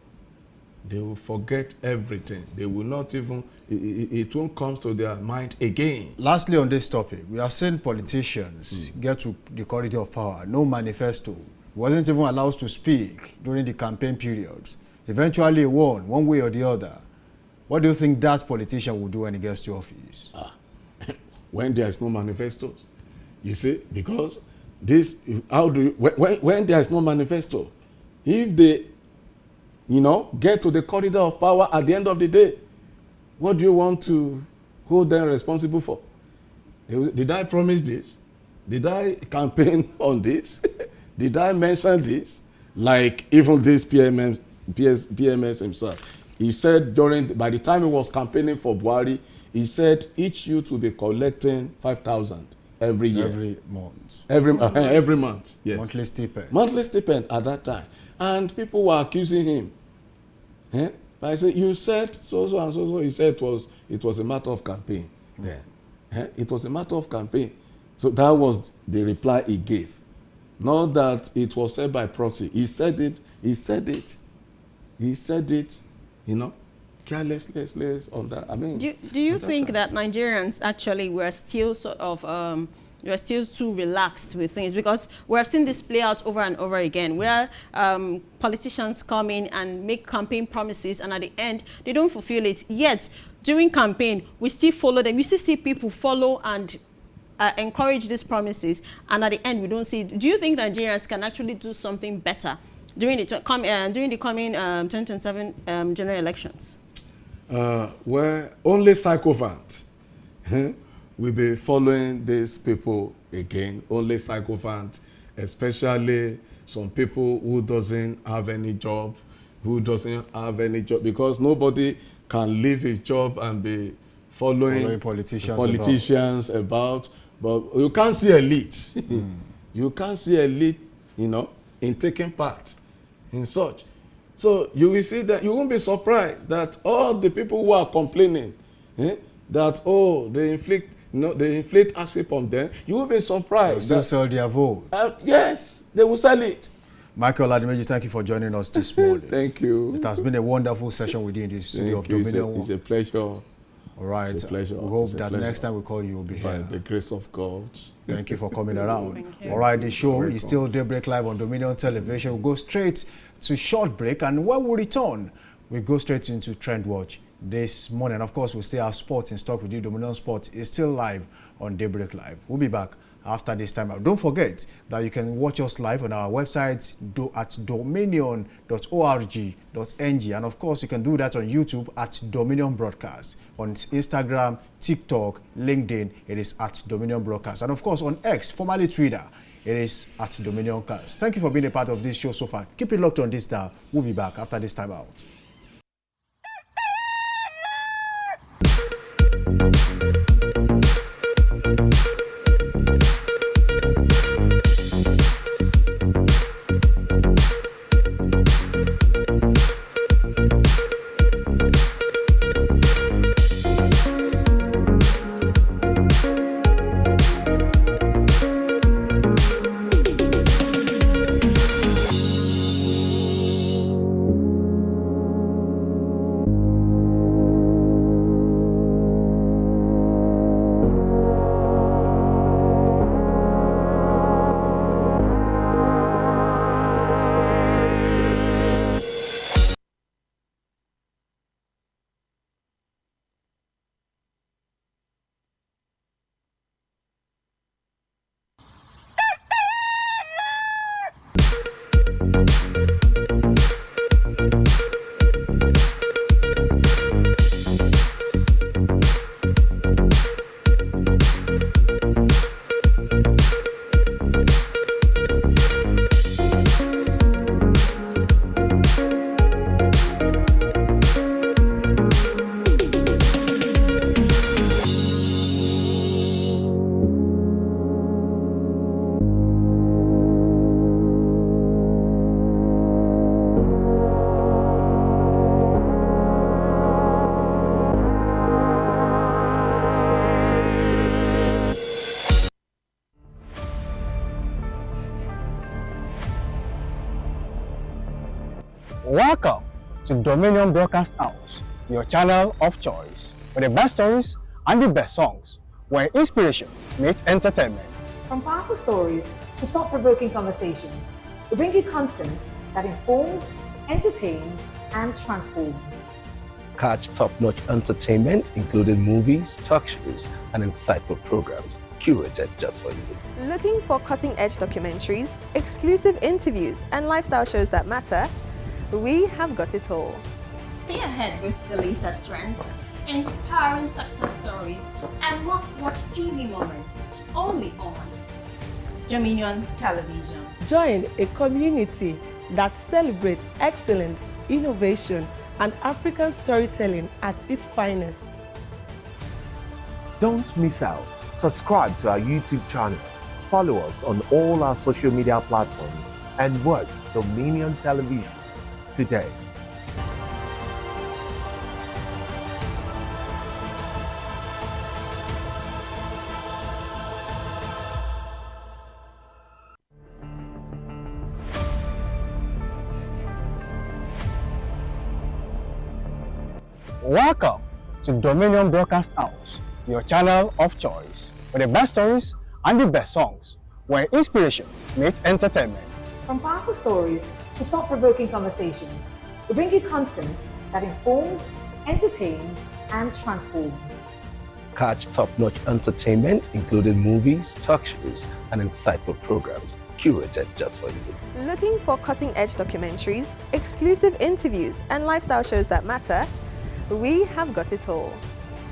they will forget everything. They will not even, it won't come to their mind again. Lastly on this topic, we have seen politicians get to the corridor of power, no manifesto, wasn't even allowed to speak during the campaign periods. Eventually he won, one way or the other. What do you think that politician will do when he gets to office? When there is no manifesto, you see, because this, how do you, when there is no manifesto, if they get to the corridor of power at the end of the day, what do you want to hold them responsible for? Did I promise this? Did I campaign on this? Did I mention this? Like even this PMS himself, He said by the time he was campaigning for Buhari, he said each youth will be collecting 5,000 every year. Every month. Every month, yes. Monthly stipend. Monthly stipend at that time. And people were accusing him. I said, you said so and so. He said it was a matter of campaign then. It was a matter of campaign. So that was the reply he gave. Not that it was said by proxy. He said it. He said it. He said it, you know, carelessly on that. I mean, do you think that Nigerians actually were still sort of we're still too relaxed with things? Because we have seen this play out over and over again, where politicians come in and make campaign promises, and at the end they don't fulfill it. Yet during campaign, we still follow them. We still see people follow and encourage these promises, and at the end we don't see it. Do you think Nigerians can actually do something better during the coming 2027 general elections? Where only sycophants will be following these people again. Only sycophants, especially some people who doesn't have any job, because nobody can leave his job and be following politicians about. But you can't see elite. You can't see elite, you know, in taking part in such. So you will see that you won't be surprised that all the people who are complaining that they inflict hardship on them, you will be surprised. They'll sell their vote. Yes, they will sell it. Michael Adimeji, thank you for joining us this morning. Thank you. It has been a wonderful session with you in the studio of Dominion. It's a pleasure. All right. It's a pleasure. We hope that next time we call you, will be here. By the grace of God. Thank you for coming around. All right, the show is still Daybreak Live on Dominion Television. We'll go straight to short break, and when we return, we go straight into Trend Watch this morning. Of course, we still have sports in stock with you. Dominion Sport is still live on Daybreak Live. We'll be back after this time out. Don't forget that you can watch us live on our website at dominion.org.ng, and of course you can do that on YouTube at Dominion Broadcast. On Instagram, TikTok, LinkedIn, it is at Dominion Broadcast, and of course on X, formerly Twitter, it is at Dominion Cast. Thank you for being a part of this show so far. Keep it locked on this dial. We'll be back after this time out. Welcome to Dominion Broadcast House, your channel of choice, with the best stories and the best songs, where inspiration meets entertainment. From powerful stories to thought-provoking conversations, we bring you content that informs, entertains, and transforms. Catch top-notch entertainment, including movies, talk shows, and insightful programs curated just for you. Looking for cutting-edge documentaries, exclusive interviews, and lifestyle shows that matter? We have got it all. Stay ahead with the latest trends, inspiring success stories, and must-watch TV moments only on Dominion Television. Join a community that celebrates excellence, innovation, and African storytelling at its finest. Don't miss out. Subscribe to our YouTube channel. Follow us on all our social media platforms and watch Dominion Television today. Welcome to Dominion Broadcast House, your channel of choice, with the best stories and the best songs, where inspiration meets entertainment. From powerful stories to thought-provoking conversations, we bring you content that informs, entertains, and transforms. Catch top-notch entertainment, including movies, talk shows, and insightful programs curated just for you. Looking for cutting-edge documentaries, exclusive interviews, and lifestyle shows that matter? We have got it all.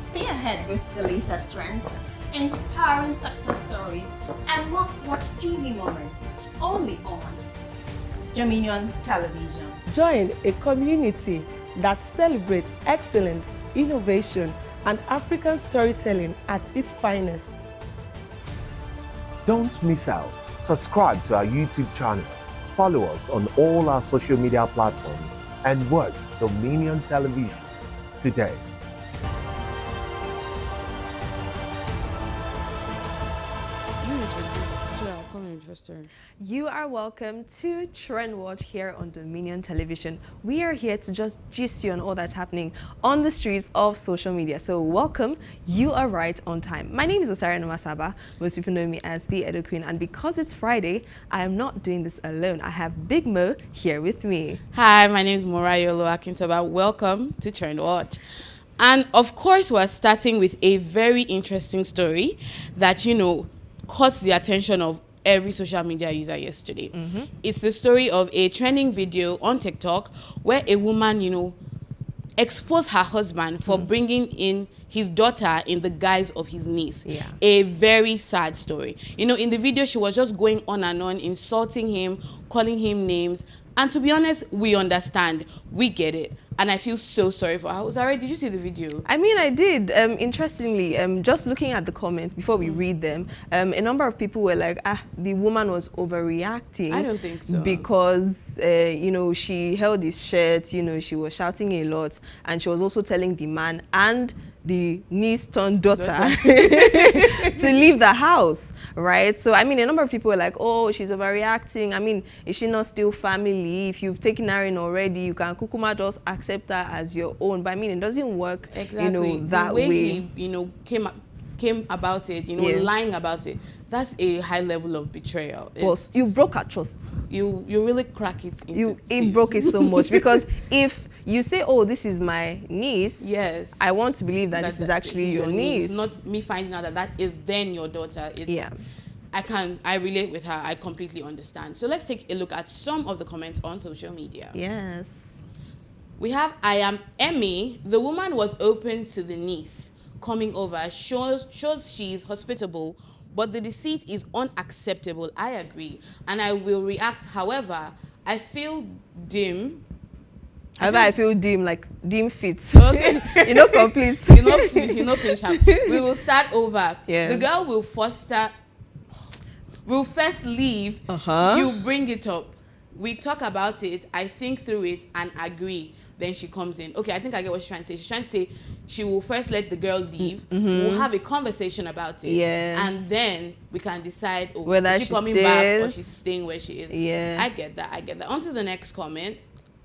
Stay ahead with the latest trends, inspiring success stories, and must-watch TV moments only on Dominion Television. Join a community that celebrates excellence, innovation, and African storytelling at its finest. Don't miss out. Subscribe to our YouTube channel. Follow us on all our social media platforms and watch Dominion Television today. You are welcome to Trend Watch here on Dominion Television. We are here to just gist you on all that's happening on the streets of social media. So welcome, you are right on time. My name is Osara Nomasaba. Most people know me as the Edo Queen, and because it's Friday, I am not doing this alone. I have Big Mo here with me. Hi, my name is Morayolo Akintoba. Welcome to Trend Watch. And of course, we're starting with a very interesting story that, caught the attention of every social media user yesterday. It's the story of a trending video on TikTok where a woman, exposed her husband for bringing in his daughter in the guise of his niece. Yeah. A very sad story. In the video, she was just going on and on, insulting him, calling him names. And to be honest, we understand. We get it. And I feel so sorry for her. Zara, did you see the video? I mean, I did. Interestingly, just looking at the comments before we read them, a number of people were like, the woman was overreacting. I don't think so. Because, she held his shirt, she was shouting a lot. And she was also telling the man and the niece turned daughter to leave the house, right? So, I mean, a number of people were like, oh, she's overreacting. I mean, is she not still family? If you've taken her in already, you can kukuma just accept her as your own. But I mean, it doesn't work, exactly. That way. He, came about it, lying about it. That's a high level of betrayal. Well, you broke her trust. You really crack it into it broke it so much, because if you say, oh, this is my niece, yes, I want to believe that this is actually your niece. Not me finding out that is then your daughter. I relate with her. I completely understand. So let's take a look at some of the comments on social media. Yes. We have I am Emmy. The woman was open to the niece coming over, shows she's hospitable, but the deceit is unacceptable. I agree, and I will react. However, I feel dim. I feel dim, like dim fit. Okay. Complete. Finish up. We will start over. Yeah. The girl will first leave. You bring it up. We talk about it. I think through it and agree. Then she comes in. Okay, I think I get what she's trying to say. She's trying to say she will first let the girl leave. We'll have a conversation about it. Yeah. And then we can decide whether is she coming back or she's staying where she is. Yeah. I get that. On to the next comment.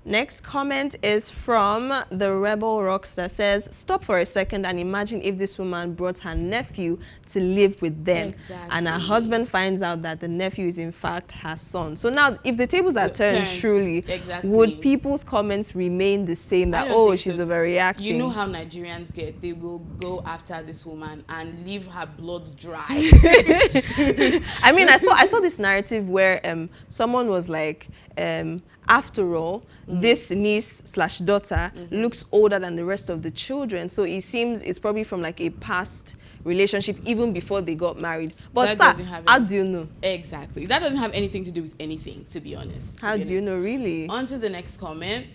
Next comment is from the Rebel Rocks that says, stop for a second and imagine if this woman brought her nephew to live with them. Exactly. And her husband finds out that the nephew is in fact her son. So now, if the tables are turned truly, would people's comments remain the same, that, oh, she's overreacting? You know how Nigerians get. They will go after this woman and leave her blood dry. I mean, I saw this narrative where someone was like, after all, this niece/daughter looks older than the rest of the children. So it seems it's probably from like a past relationship even before they got married. But sir, how do you know? Exactly. That doesn't have anything to do with anything, to be honest. How do you know, really? On to the next comment.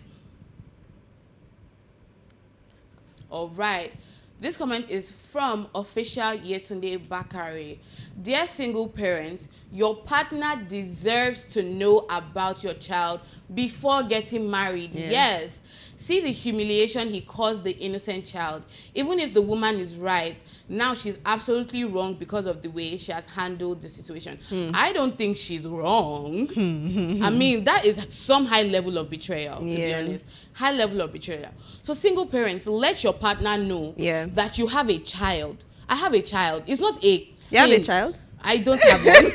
All right. This comment is from official Yetunde Bakare. Dear single parents, your partner deserves to know about your child before getting married. Yeah. Yes. See the humiliation he caused the innocent child. Even if the woman is right, now she's absolutely wrong because of the way she has handled the situation. I don't think she's wrong. I mean, that is some high level of betrayal, to be honest. High level of betrayal. So single parents, let your partner know that you have a child. I have a child. It's not a sin. You have a child? I don't have one.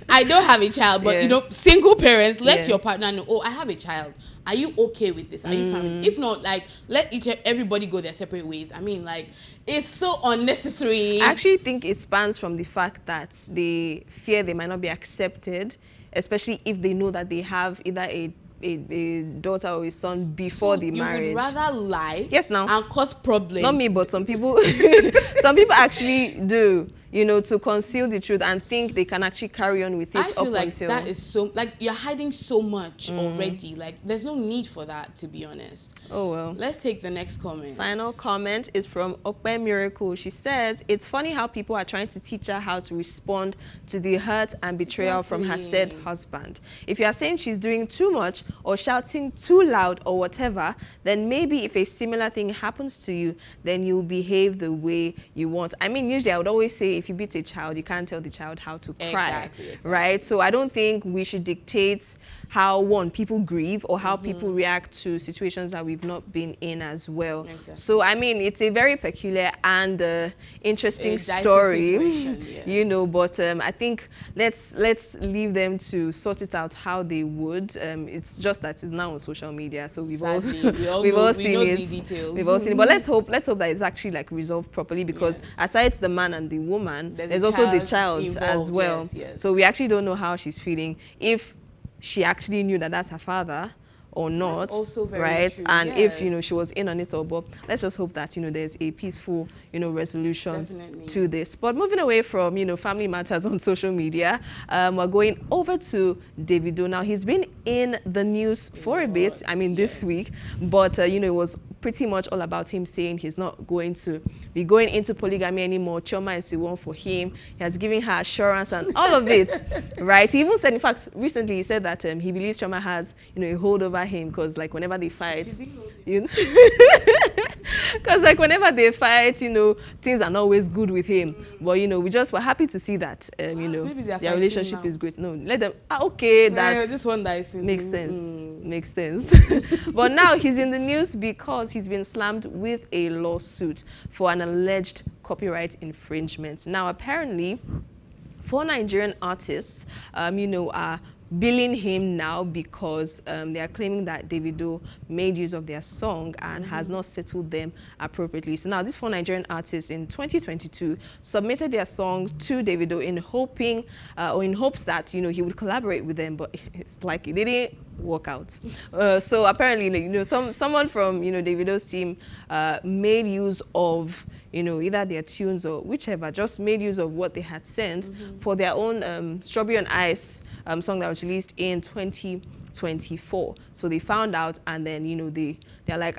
I don't have a child, but you know, single parents, let your partner know, oh, I have a child. Are you okay with this? Are you fine? If not, like, let everybody go their separate ways. I mean, like, it's so unnecessary. I actually think it spans from the fact that they fear they might not be accepted, especially if they know that they have either a daughter or a son before the marriage. You would rather lie now and cause problems. Not me, but some people some people actually do, you know, to conceal the truth and think they can actually carry on with it. I feel like until that is so, like, you're hiding so much already. Like, there's no need for that, to be honest. Oh well. Let's take the next comment. Final comment is from Okpe Miracle. She says, it's funny how people are trying to teach her how to respond to the hurt and betrayal from her said husband. If you are saying she's doing too much or shouting too loud or whatever, then maybe if a similar thing happens to you, then you'll behave the way you want. I mean, usually I would always say, if you beat a child, you can't tell the child how to cry, right? So I don't think we should dictate how people grieve or how people react to situations that we've not been in as well. So I mean, it's a very peculiar and interesting story, you know, but I think let's leave them to sort it out how they would. It's just that it's now on social media, so we've all seen it. We've all seen it, but let's hope that it's actually like resolved properly, because aside the man and the woman, there's also the child as well. So we actually don't know how she's feeling, if she actually knew that that's her father or not, right? True. And if, you know, she was in on it all. But let's just hope that, you know, there's a peaceful, you know, resolution to this. But moving away from, you know, family matters on social media, we're going over to Davido. Now, he's been in the news for a bit, I mean, this week, but, you know, it was pretty much all about him saying he's not going to be going into polygamy anymore. Chioma is the one for him. He has given her assurance and all of it, right? He even said, in fact, recently he said that he believes Chioma has, you know, a hold over him, because like whenever they fight, you know, because like whenever they fight, you know, things are not always good with him. But you know, we're happy to see that you know, their relationship is great. No, let them. Okay, that's this one that is makes sense. Makes sense. But now he's in the news because he's been slammed with a lawsuit for an alleged copyright infringement. Now, apparently, 4 Nigerian artists, you know, are billing him now because they are claiming that Davido made use of their song and has not settled them appropriately. So now these 4 Nigerian artists in 2022 submitted their song to Davido in hopes that, you know, he would collaborate with them, but it's like it didn't work out. So apparently, you know, someone from, you know, Davido's team made use of, you know, either their tunes or whichever, just made use of what they had sent for their own Strawberry on Ice song that was released in 2024. So they found out, and then, you know, they're like,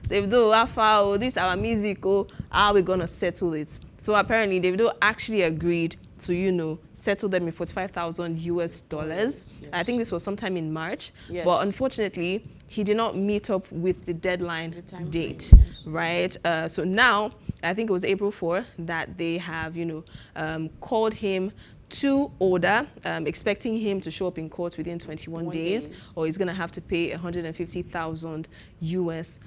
Davido, how this is our music, how are we gonna settle it? So apparently Davido actually agreed to, you know, settle them in $45,000 US. I think this was sometime in March, but unfortunately he did not meet up with the deadline date, right? So now, I think it was April 4 that they have, you know, called him to order, expecting him to show up in court within 21 days, or he's going to have to pay $150,000 US.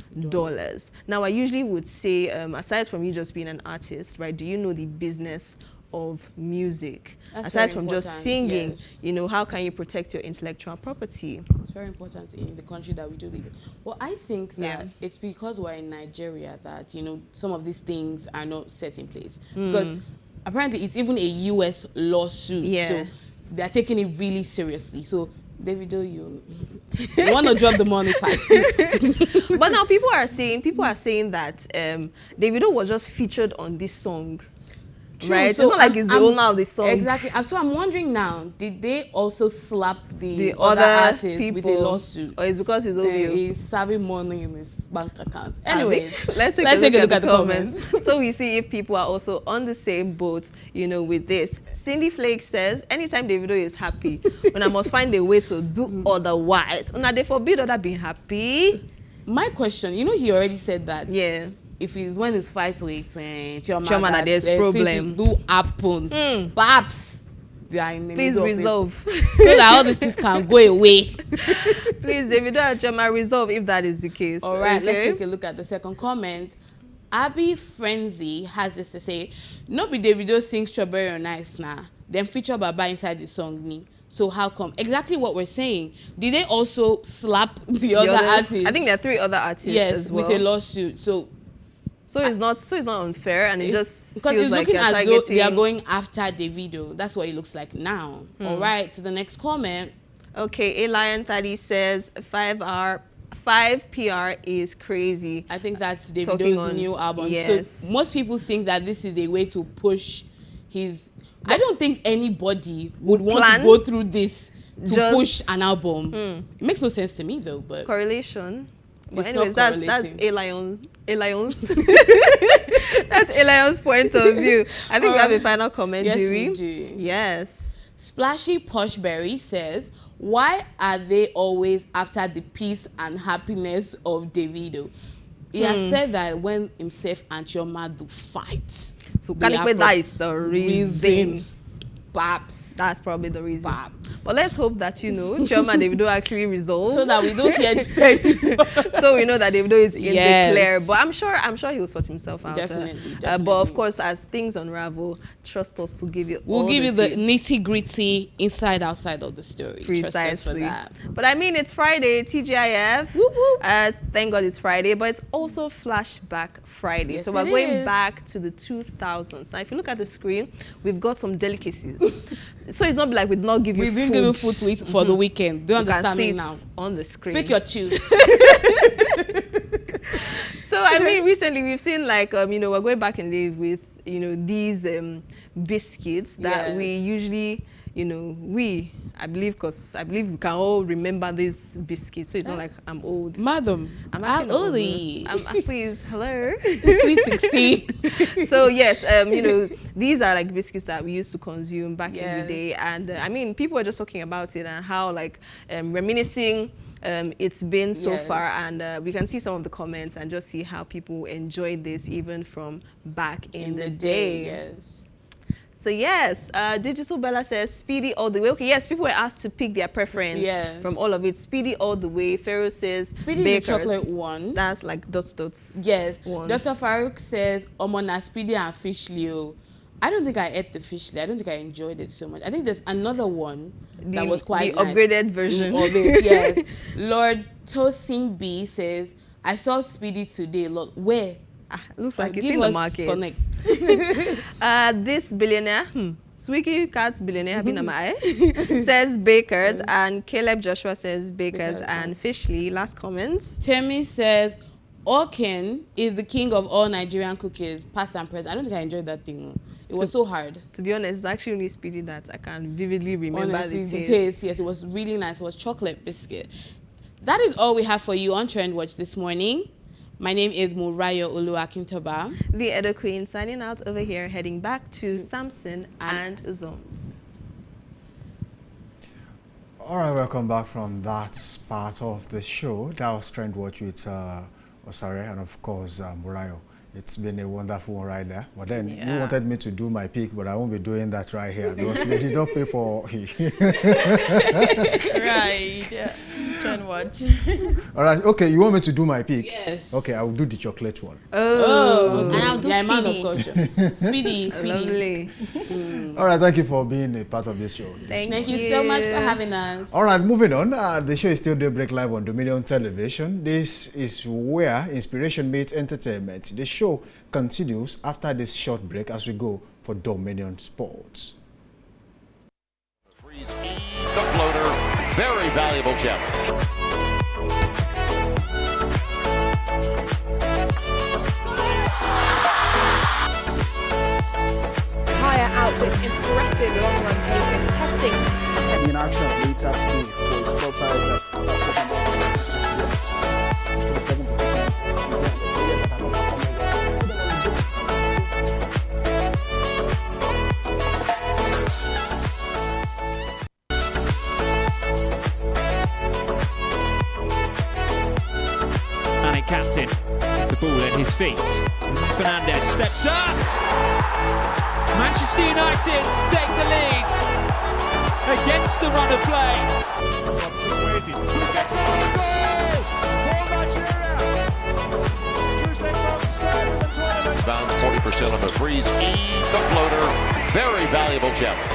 Now, I usually would say, aside from you just being an artist, right, do you know the business of music? Aside from just singing, you know, how can you protect your intellectual property? It's very important in the country that we do live in. Well, I think that it's because we're in Nigeria that, you know, some of these things are not set in place. Because apparently it's even a US lawsuit. So they're taking it really seriously. So Davido, you want to drop the money fast. But now people are saying that Davido was just featured on this song. True, right? so it's not like it's the owner of the song. Exactly. So I'm wondering now, did they also slap the other artists people with a lawsuit? Or it's because he's OVO? He's saving money in his bank account. Anyways, let's take a look at the comments. So we see if people are also on the same boat, you know, with this. Cindy Flake says, anytime Davido is happy, when I must find a way to do otherwise. Now they forbid other being happy. My question, you know, he already said that. Yeah. If it's when it's fight with Chioma that there's problem. Do happen. Perhaps they are in the Please resolve. So that all these things can go away. Please, Davido and Chioma, resolve if that is the case. All right, let's take a look at the second comment. Abby Frenzy has this to say, no be Davido sing Strawberry on Ice now. Then feature Baba inside the song ni. So how come? Exactly what we're saying. Did they also slap the other artists? I think there are 3 other artists as well. With a lawsuit. So it's not unfair, and it just because feels it's like looking you're as targeting. though they are going after Davido. That's what it looks like now. All right, to the next comment. Okay, A Lion 30 says 5PR is crazy. I think that's Davido's new album. Yes. So most people think that this is a way to push his. I don't think anybody would want to go through this to push an album. It makes no sense to me though. But correlation. But it's anyways, not that's A Lion's that's A Lion's point of view. I think we have a final comment, yes, do we do. Yes. Splashy Poshberry says, why are they always after the peace and happiness of Davido? He has said that when himself and Chioma do fight. So that is the reason. Perhaps. That's probably the reason. Perhaps. But let's hope that, you know, Chioma and Davido actually resolve. So that we don't hear the So we know that Davido is in the clear. But I'm sure he'll sort himself out. Definitely. But of course, as things unravel, trust us to give you We'll give you the nitty-gritty inside, outside of the story. Precisely. Trust us for that. But I mean, it's Friday, TGIF. Whoop, whoop. Thank God it's Friday, but it's also Flashback Friday. Yes, so we're going back to the 2000s. Now, if you look at the screen, we've got some delicacies. So it's not like we did not give you food. We didn't give you food to eat for the weekend. Do you understand me now? On the screen. Pick your choose. So, I mean, recently we've seen like, you know, we're going back in the with, you know, these biscuits that we usually, you know, I believe we can all remember these biscuits. So it's not like I'm old. Madam, I'm old. Please, hello. Sweet 16. So yes, you know, these are like biscuits that we used to consume back in the day. And I mean, people were just talking about it and how like reminiscing it's been so far, and we can see some of the comments and just see how people enjoyed this even from back in the day. Yes. So yes, Digital Bella says Speedy all the way. Okay, yes, people were asked to pick their preference from all of it. Speedy all the way. Pharaoh says Speedy Bakers. the chocolate one. That's like dots. Yes. One. Dr. Farouk says Omona Speedy and Fish Leo. I don't think I ate the fish Leo. I don't think I enjoyed it so much. I think there's another one that was quite the nice. Upgraded version of it. Yes. Lord Tosin B says I saw Speedy today. Look, where? Looks like it's in the market. This billionaire, Swiggy Cats billionaire, says Bakers, and Caleb Joshua says Bakers and Fishley. Last comment. Temi says Oken is the king of all Nigerian cookies, past and present. I don't think I enjoyed that thing. It was so hard. To be honest, it's actually only Speedy that I can vividly remember. Honestly, the taste. Yes, it was really nice. It was chocolate biscuit. That is all we have for you on Trend Watch this morning. My name is Murayo Oluwakintoba. The Edo Queen signing out over here, heading back to Samson and Zones. All right, welcome back from that part of the show. That was Trend Watch with Osare and of course Murayo. It's been a wonderful one right there. But then you wanted me to do my pick, but I won't be doing that right here because they did not pay for Right. Yeah. Trend Watch. All right. Okay. You want me to do my pick? Yes. Okay. I will do the chocolate one. Oh. And I'll do Speedy. man of culture. Speedy. Lovely. All right. Thank you for being a part of this show. Thank you so much for having us. All right. Moving on. The show is still Daybreak Live on Dominion Television. This is where inspiration meets entertainment. The show continues after this short break as we go for Dominion Sports. Freeze the floater, very valuable challenge. impressive long-run pace and testing. In action later today for Sportside. Captain, the ball at his feet. Fernandez steps up. Manchester United take the lead against the run of play. Bounds 40% on the threes. The floater. Very valuable challenge.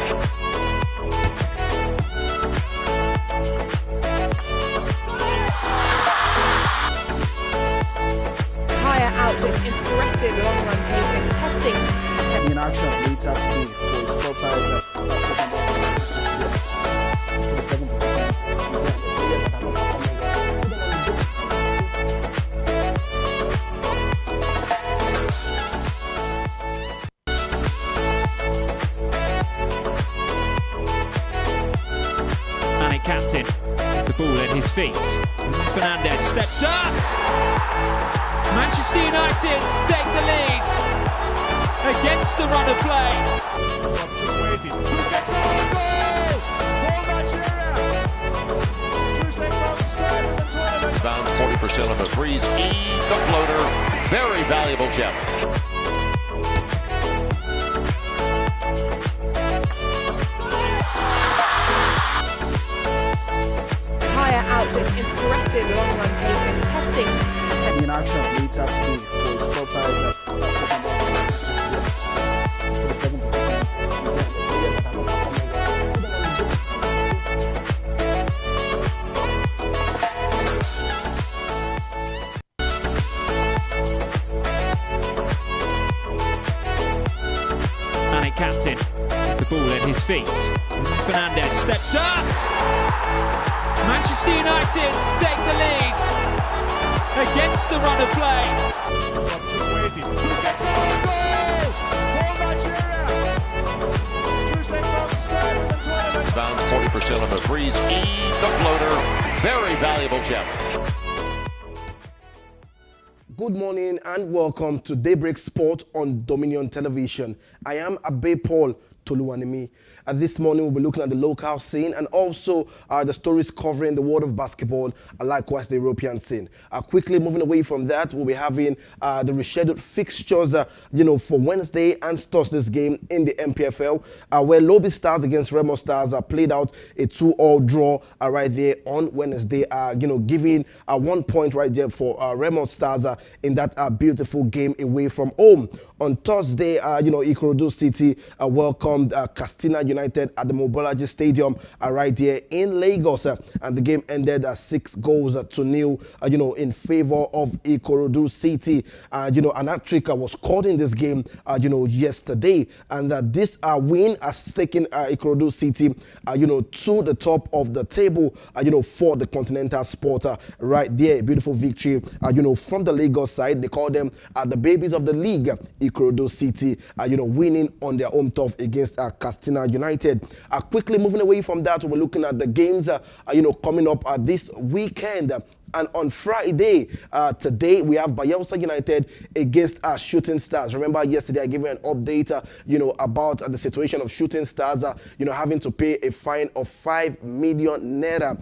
Outputs impressive long-run pace and testing. In action later today for Sportside. Mane captain, the ball at his feet. Fernandez steps up. Manchester United take the lead against the run of play. Bounds 40% on the threes. The floater. Very valuable challenge. Higher outputs, impressive long-run pace and testing. In action later today for Sportside. Mane captain, the ball at his feet. Fernandez steps up. Manchester United take the lead against the run of play. Bounds 40% on the threes. The floater. Very valuable challenge. Good morning and welcome to Daybreak Sport on Dominion Television. I am Abe Paul Toluwanimi. This morning we'll be looking at the local scene and also the stories covering the world of basketball and likewise the European scene. Quickly moving away from that, we'll be having the rescheduled fixtures for Wednesday and Thursday's game in the MPFL where Lobby Stars against Remo Stars played out a 2-2 draw right there on Wednesday, giving 1 point right there for Remo Stars in that beautiful game away from home. On Thursday, Ikorodu City welcomed Castina United at the Mobolaji Stadium right there in Lagos, and the game ended 6-0 in favor of Ikorodu City. An hat-trick was scored in this game yesterday, and this win has taken Ikorodu City to the top of the table for the Continental Sport right there. A beautiful victory from the Lagos side. They call them the babies of the league. Ikorodu City winning on their home turf against Castina United. Quickly moving away from that, we're looking at the games coming up this weekend. And on Friday, today, we have Bayelsa United against Shooting Stars. Remember, yesterday I gave you an update, about the situation of Shooting Stars, having to pay a fine of 5 million naira,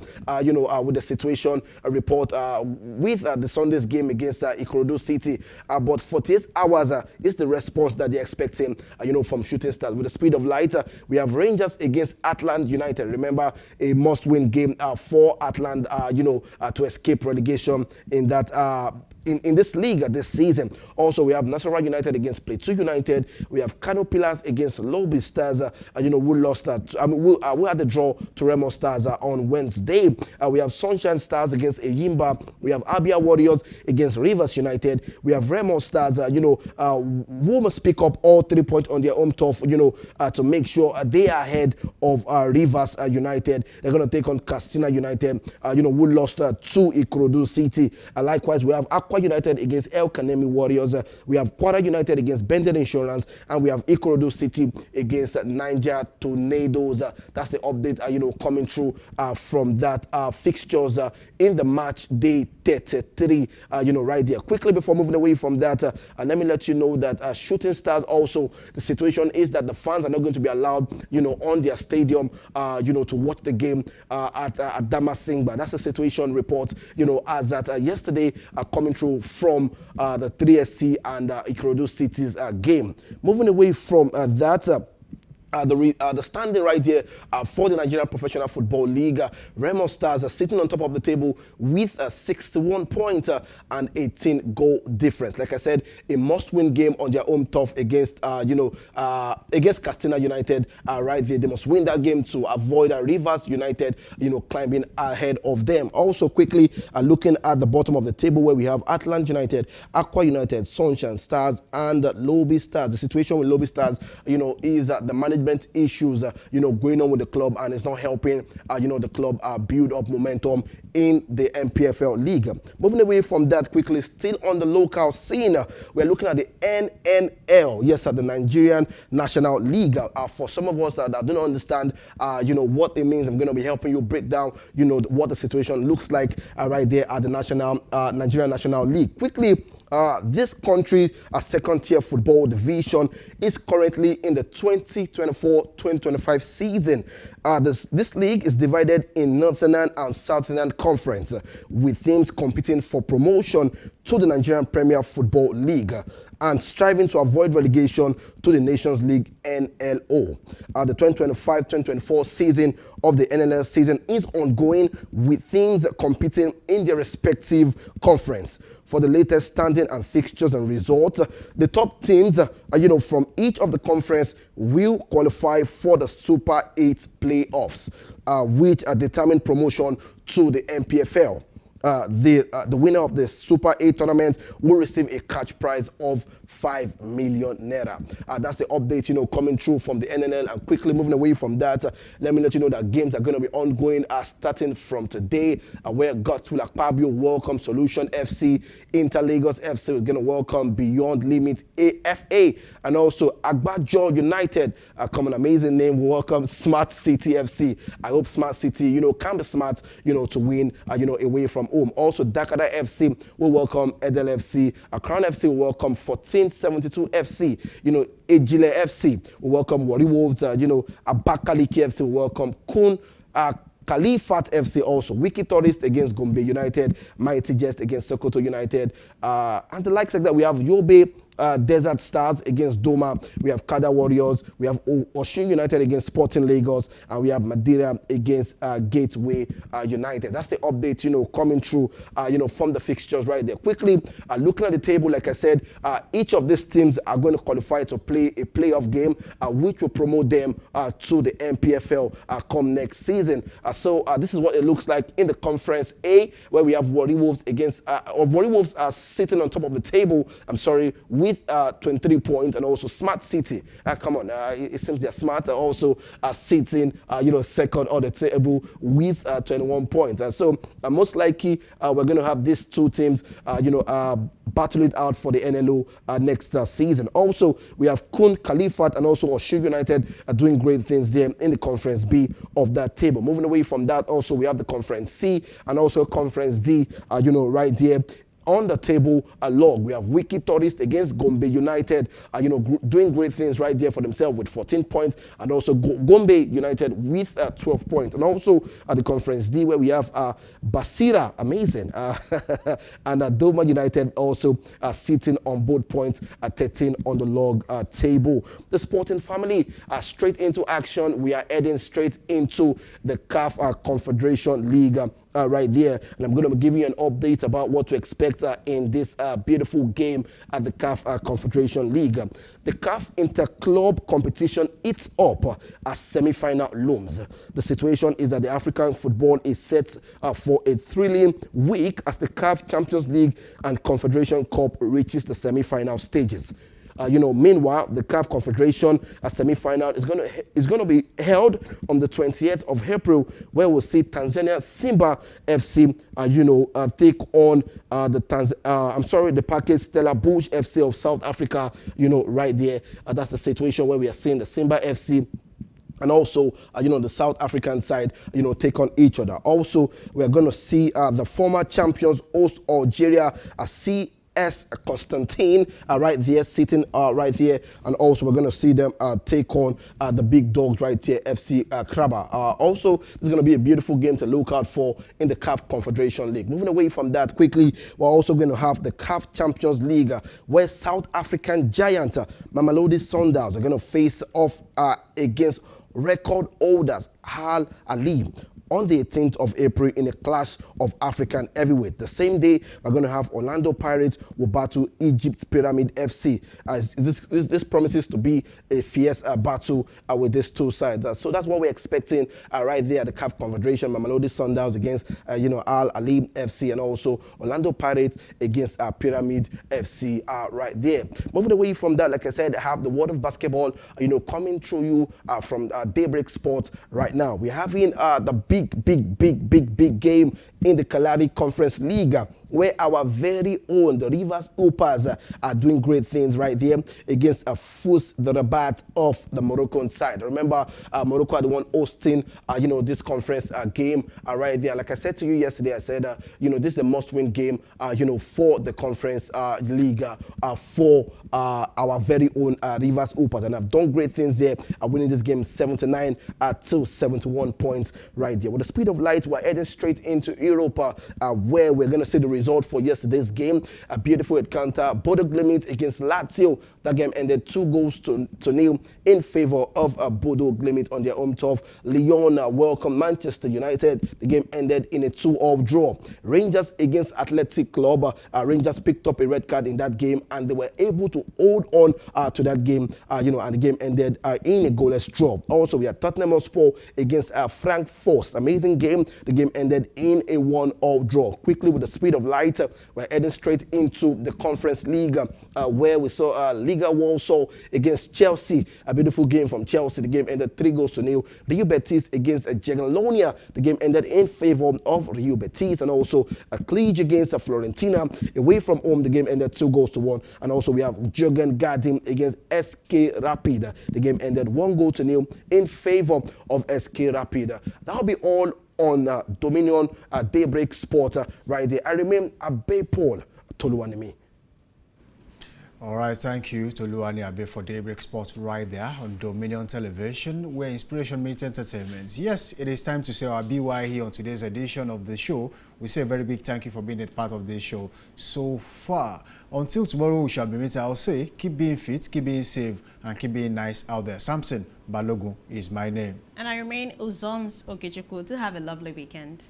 with the situation report with the Sunday's game against Ikorodu City. But 48 hours is the response that they're expecting, from Shooting Stars. With the speed of light, we have Rangers against Atland United. Remember, a must-win game for Atland, to escape relegation in that in this league this season. Also, we have Nasarawa United against Plateau United. We have Kano Pillars against Lobby Stars, who lost who had the draw to Remo Stars on Wednesday. We have Sunshine Stars against Eyimba. We have Abia Warriors against Rivers United. We have Remo Stars, who must pick up all 3 points on their home turf, to make sure they are ahead of Rivers United. They're going to take on Castina United, who lost to Ikorodu City. Likewise, we have Aqua United against El Kanemi Warriors. We have Kwara United against Bendel Insurance, and we have Ikorodu City against Niger Tornadoes. That's the update, coming through from that fixtures in the match day 33, right there. Quickly before moving away from that, let me let you know that Shooting Stars also, the situation is that the fans are not going to be allowed, on their stadium, to watch the game at Damasingba. That's a situation report, as at yesterday coming through from the 3SC and Ikorodu City's game. Moving away from that, the standing right here for the Nigerian Professional Football League, Remo Stars are sitting on top of the table with a 61 point and 18 goal difference. Like I said, a must-win game on their home turf against against Castina United. Right there, they must win that game to avoid Rivers United, climbing ahead of them. Also, quickly looking at the bottom of the table where we have Atlant United, Aqua United, Sunshine Stars, and Lobby Stars. The situation with Lobby Stars, is the management issues, going on with the club, and it's not helping, the club build up momentum in the MPFL League. Moving away from that quickly, still on the local scene, we're looking at the NNL, yes, the Nigerian National League. For some of us that do not understand, what it means, I'm going to be helping you break down, what the situation looks like right there at the Nigerian National League. Quickly, this country's second-tier football division is currently in the 2024-2025 season. This league is divided in Northern and Southern Conference, with teams competing for promotion to the Nigerian Premier Football League and striving to avoid relegation to the Nations League NLO. The 2025-2024 season of the NNL season is ongoing, with teams competing in their respective conference. For the latest standing and fixtures and results, the top teams, from each of the conference will qualify for the Super 8 playoffs, which determine promotion to the MPFL. The winner of the Super 8 tournament will receive a cash prize of 5 million naira. That's the update, coming through from the NNL. And quickly moving away from that, let me let you know that games are going to be ongoing, starting from today, where Godswill Akpabio welcome Solution FC, Inter Lagos FC is going to welcome Beyond Limit AFA, and also Agbajo United, an amazing name, will welcome Smart City FC. I hope Smart City, can be smart, to win, away from home. Also, Dakada FC will welcome Edel FC. Crown FC will welcome 1472 FC. Ejile FC will welcome Wari Wolves. Abakaliki FC will welcome Kun. Khalifat FC also. Wiki Tourist against Gombe United. Mighty Jest against Sokoto United. And the likes like that, we have Yobe Desert Stars against Doma. We have Kada Warriors. We have Osun United against Sporting Lagos. And we have Madeira against Gateway United. That's the update, coming through, from the fixtures right there. Quickly, looking at the table, like I said, each of these teams are going to qualify to play a playoff game, which will promote them to the MPFL come next season. So this is what it looks like in the Conference A, where we have Wari Wolves against, Wari Wolves are sitting on top of the table, with 23 points, and also Smart City. It seems they're smart. Also sitting, second on the table with 21 points. And so most likely we're going to have these two teams, battle it out for the NLO next season. Also, we have Kun Khalifat and also Osun United doing great things there in the Conference B of that table. Moving away from that, also we have the Conference C and also Conference D, right there. On the table, log, we have Wiki Tourist against Gombe United, doing great things right there for themselves with 14 points, and also Gombe United with 12 points. And also at the Conference D, where we have Basira, amazing, and Doma United also sitting on both points at 13 on the log table. The Sporting family are straight into action. We are heading straight into the CAF Confederation League. Right there, and I'm going to be giving you an update about what to expect in this beautiful game at the CAF Confederation League. The CAF Inter-Club competition eats up as semi-final looms. The situation is that the African football is set for a thrilling week as the CAF Champions League and Confederation Cup reaches the semi-final stages. Meanwhile, the CAF Confederation semi-final is going to be held on the 20th of April, where we'll see Tanzania Simba FC, take on the package Stellenbosch FC of South Africa, right there. That's the situation where we are seeing the Simba FC and also, the South African side, take on each other. Also, we're going to see the former champions host Algeria, CS Constantine, right there, sitting right here. And also, we're going to see them take on the big dogs right here, FC Kraba. Also, this is going to be a beautiful game to look out for in the CAF Confederation League. Moving away from that quickly, we're also going to have the CAF Champions League, where South African giant Mamelodi Sundowns are going to face off against record holders Al Ahly on the 18th of April in a clash of African heavyweight. The same day, we're going to have Orlando Pirates will battle Egypt Pyramid FC. This promises to be a fierce battle with these two sides. So that's what we're expecting right there at the CAF Confederation. Mamelodi Sundowns against, Al Ahly FC, and also Orlando Pirates against Pyramid FC right there. Moving away from that, like I said, I have the world of basketball, coming through you from Daybreak Sports right now. We're having the big game in the Kalahari Conference League, where our very own, the Rivers Hoopers, are doing great things right there against FUS the Rabat of the Moroccan side. Remember, Morocco are the one hosting, this conference game right there. Like I said to you yesterday, I said, this is a must-win game, for the conference league for our very own Rivers Hoopers, and have done great things there, winning this game 79 to 71 points right there. With the speed of light, we're heading straight into Europa, where we're going to see the result for yesterday's game. A beautiful encounter, Bodo Glimt against Lazio. That game ended 2-0 in favor of Bodo Glimt on their home turf. Lyon welcomed Manchester United. The game ended in a 2-2 draw. Rangers against Athletic Club. Rangers picked up a red card in that game, and they were able to hold on to that game, and the game ended in a goalless draw. Also, we had Tottenham Hotspur against Frankfurt. Amazing game. The game ended in a 1-1 draw. Quickly, with the speed of light, we're heading straight into the Conference League, where we saw Liga Warsaw against Chelsea. A beautiful game from Chelsea. The game ended 3-0. Real Betis against Jagiellonia. The game ended in favor of Real Betis. And also Cluj against Fiorentina. Away from home, the game ended 2-1. And also we have Jürgen Garden against SK Rapid. The game ended 1-0 in favor of SK Rapid. That'll be all on Dominion Daybreak Sport right there. I remain Abe Paul Toluwanimi. All right, thank you to Luani Abe for Daybreak Sports right there on Dominion Television, where inspiration meets entertainment. Yes, it is time to say our BY here on today's edition of the show. We say a very big thank you for being a part of this show so far. Until tomorrow we shall be meeting, I'll say keep being fit, keep being safe, and keep being nice out there. Samson Balogun is my name. And I remain Uzoms Okechukwu. To have a lovely weekend.